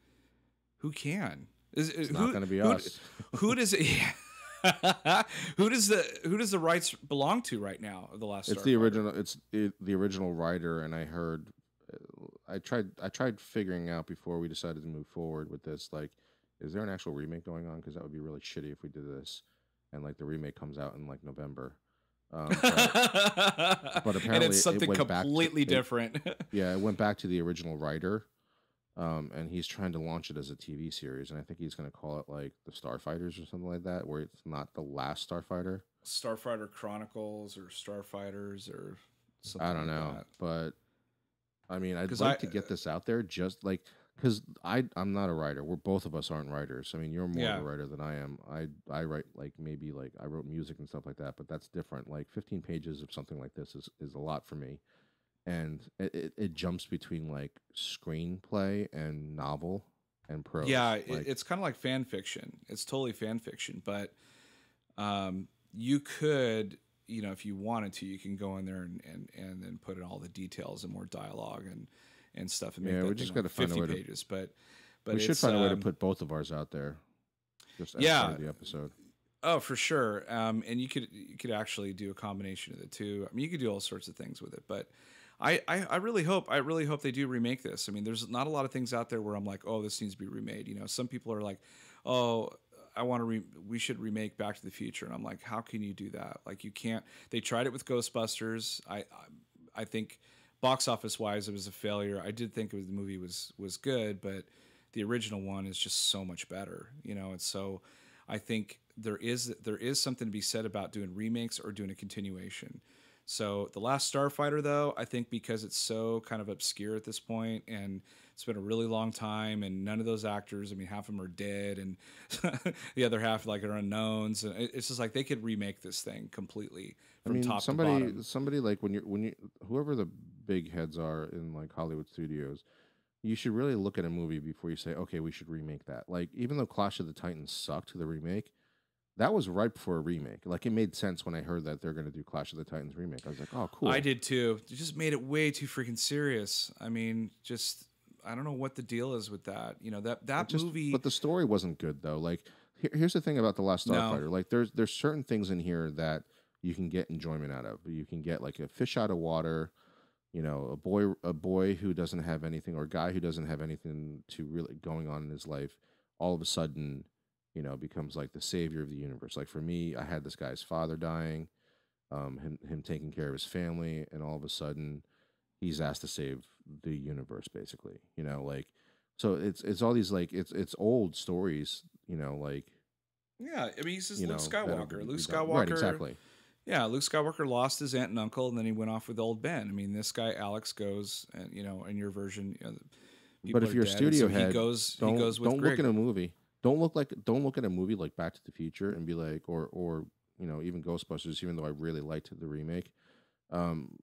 Who can? It's not going to be us. Who does it? Who does the rights belong to right now? Of the Last Starfighter? It's the original. It's the original writer, and I heard. I tried figuring out before we decided to move forward with this. Like, is there an actual remake going on? Because that would be really shitty if we did this, and like the remake comes out in like November. But apparently, and it's something completely different. It went back to the original writer. And he's trying to launch it as a TV series, and I think he's going to call it like the Starfighters or something like that, where it's not the Last Starfighter. Starfighter Chronicles or Starfighters or something. I don't know, that. But I mean, I'd like to get this out there, just like because I'm not a writer. Both of us aren't writers. I mean, you're more of a writer than I am. I write like maybe like I wrote music and stuff like that, but that's different. Like 15 pages of something like this is a lot for me. And it jumps between like screenplay and novel and prose. Yeah, it's kind of like fan fiction. It's totally fan fiction, but you could, if you wanted to, you can go in there and then put in all the details and more dialogue and stuff. And make we just got to find a way pages, but we should find a way to put both of ours out there. Just as part of the episode. Oh, for sure. And you could actually do a combination of the two. I mean, you could do all sorts of things with it, but I really hope they do remake this. I mean, there's not a lot of things out there where I'm like, oh, this needs to be remade. Some people are like, oh, we should remake Back to the Future, and I'm like, how can you do that? Like, you can't. They tried it with Ghostbusters. I think box office wise, it was a failure. I did think the movie was good, but the original one is just so much better. And so I think there is something to be said about doing remakes or doing a continuation. So The Last Starfighter, though, I think because it's so kind of obscure at this point, and it's been a really long time, and none of those actors, I mean, half of them are dead, and the other half like are unknowns. And it's just like they could remake this thing completely from top to bottom. Somebody like when you whoever the big heads are in like Hollywood studios, you should really look at a movie before you say, okay, we should remake that. Like, even though Clash of the Titans sucked, the remake, that was ripe for a remake. Like, it made sense when I heard that they're going to do Clash of the Titans remake. I was like, oh, cool. I did too. It just made it way too freaking serious. I mean, I don't know what the deal is with that. That movie. But the story wasn't good though. Like, here's the thing about The Last Starfighter. No. Like, there's certain things in here that you can get enjoyment out of. You can get like a fish out of water. You know, a boy who doesn't have anything, or a guy who doesn't have anything to really going on in his life, all of a sudden, you know, becomes like the savior of the universe. Like for me, I had this guy's father dying, him taking care of his family, and all of a sudden, he's asked to save the universe, basically. You know, like so it's all these like it's old stories. You know, like Yeah, I mean, he's just you Luke know that have Skywalker. been Luke redone. Right, Skywalker. exactly. Yeah, Luke Skywalker lost his aunt and uncle, and then he went off with old Ben. I mean, this guy Alex goes, and in your version, But people if are you're a dead, and so studio he head, goes. He goes with don't look Grig. at a movie. Don't look at a movie like Back to the Future and be like, or you know, even Ghostbusters. Even though I really liked the remake, um,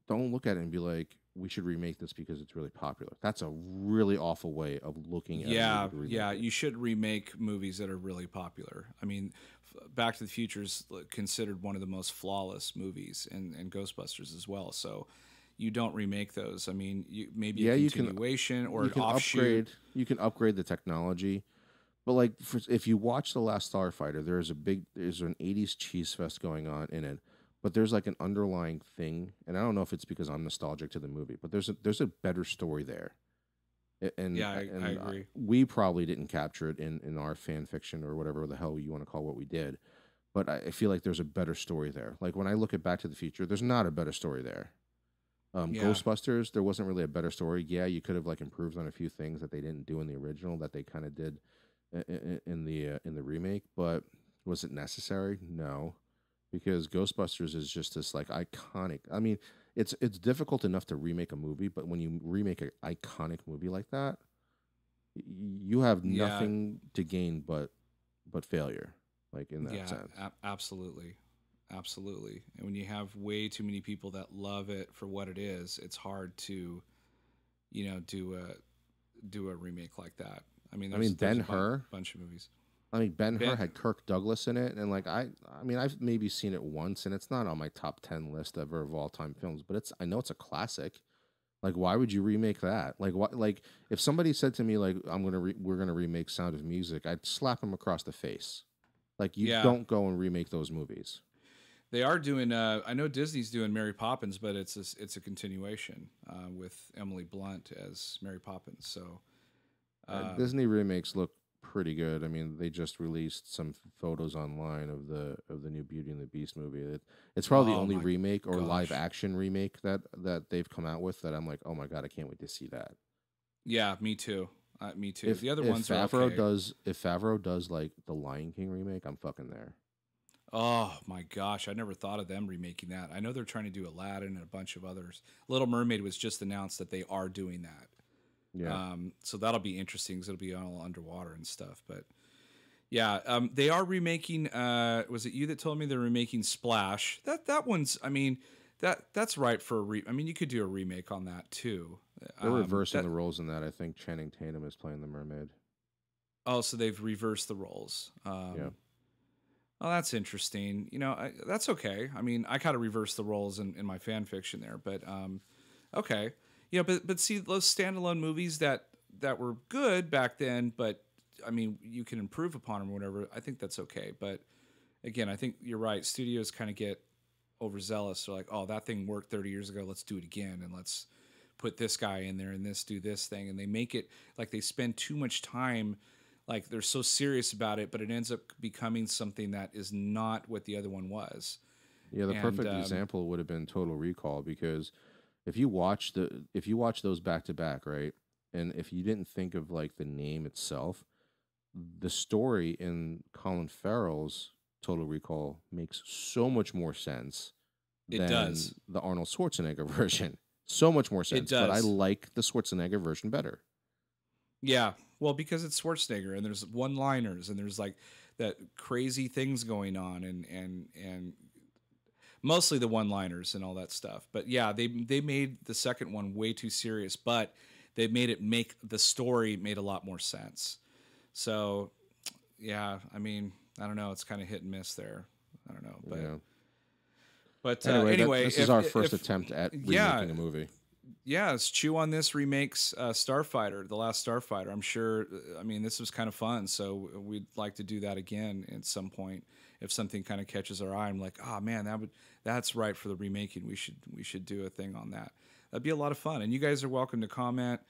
don't look at it and be like, we should remake this because it's really popular. That's a really awful way of looking at a movie Yeah, to remake yeah. it. You should remake movies that are really popular. I mean, Back to the Future is considered one of the most flawless movies, and Ghostbusters as well. So you don't remake those. I mean, maybe a Yeah, continuation or you an can offshoot. upgrade the technology. But like, if you watch the Last Starfighter, there's an '80s cheese fest going on in it. But there's like an underlying thing, and I don't know if it's because I'm nostalgic to the movie, but there's a better story there, Yeah, I agree. we probably didn't capture it in our fan fiction or whatever the hell you want to call what we did. But I feel like there's a better story there. Like when I look at Back to the Future, there's not a better story there. Yeah, Ghostbusters, there wasn't really a better story. Yeah, you could have like improved on a few things that they didn't do in the original that they kind of did in the remake. But was it necessary? No, because Ghostbusters is just this like iconic. I mean, it's difficult enough to remake a movie, but when you remake an iconic movie like that, you have yeah, nothing to gain but failure. Like in that yeah. sense. Absolutely, absolutely. And when you have way too many people that love it for what it is, it's hard to, do a remake like that. I mean, I mean, there's Ben Hur. bunch of movies. I mean, Ben Hur Ben, had Kirk Douglas in it, and like I mean, I've maybe seen it once, and it's not on my top 10 list ever of all time films, but I know it's a classic. Like, why would you remake that? Like, what? Like, if somebody said to me, like, we're gonna remake Sound of Music, I'd slap him across the face. Like, you yeah, don't go and remake those movies. they are doing. I know Disney's doing Mary Poppins, but it's a continuation with Emily Blunt as Mary Poppins. So, um, Disney remakes look pretty good. I mean, they just released some photos online of the new Beauty and the Beast movie. It's probably the oh only my remake or live gosh, action remake that they've come out with that I'm like, oh my god, I can't wait to see that. yeah, me too. Me too. The other If ones are Favreau okay. does if Favreau does like the Lion King remake, I'm fucking there. Oh my gosh, I never thought of them remaking that. I know they're trying to do Aladdin and a bunch of others. Little Mermaid was just announced that they are doing that. Yeah. So that'll be interesting because it'll be all underwater and stuff. But yeah, they are remaking. Was it you that told me they're remaking Splash? That one's. I mean, that's right for a I mean, you could do a remake on that too. They're reversing That. the roles in that. I think Channing Tatum is playing the mermaid. Oh, so they've reversed the roles. Yeah. Oh, that's interesting. That's okay. I mean, I kind of reversed the roles in my fan fiction there, but okay. But see those standalone movies that were good back then, but I mean, you can improve upon them or whatever. I think that's okay. But again, I think you're right. Studios kind of get overzealous. They're like, oh, that thing worked 30 years ago. Let's do it again, and let's put this guy in there and do this thing, and they make it like they spend too much time. Like they're so serious about it, but it ends up becoming something that is not what the other one was. Yeah, the And perfect example would have been Total Recall because if you watch those back to back, right? And if you didn't think of like the name itself, the story in Colin Farrell's Total Recall makes so much more sense it than does, the Arnold Schwarzenegger version. So much more it sense, but I does, like the Schwarzenegger version better. yeah. Well, because it's Schwarzenegger, and there's one-liners, and there's like that crazy things going on, and mostly the one-liners and all that stuff. But yeah, they made the second one way too serious, but they made it make the story made a lot more sense. So yeah, I mean, I don't know, it's kind of hit and miss there. I don't know, Yeah. but Anyway, anyway, this is our first attempt at yeah, remaking a movie. yeah, let's chew on this remakes Starfighter, the Last Starfighter. I'm sure. I mean, this was kind of fun, so we'd like to do that again at some point. if something kind of catches our eye, I'm like, oh man, that's right for the remaking. We should do a thing on that. That'd be a lot of fun. And you guys are welcome to comment,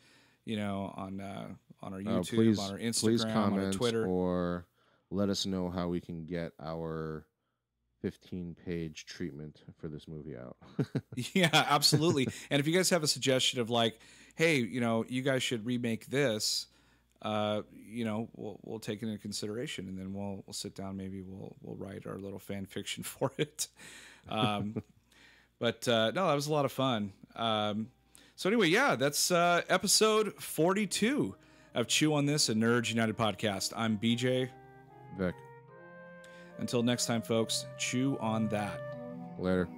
on our YouTube, please, on our Instagram, please on comment our Twitter, or let us know how we can get our 15-page treatment for this movie out. Yeah, absolutely. And if you guys have a suggestion of like, hey, you guys should remake this, we'll take it into consideration, and then we'll sit down. Maybe we'll write our little fan fiction for it. But no, that was a lot of fun. So anyway, yeah, that's episode 42 of Chew on This, a Nerds United podcast. I'm BJ. Vic. Until next time, folks, chew on that. Later.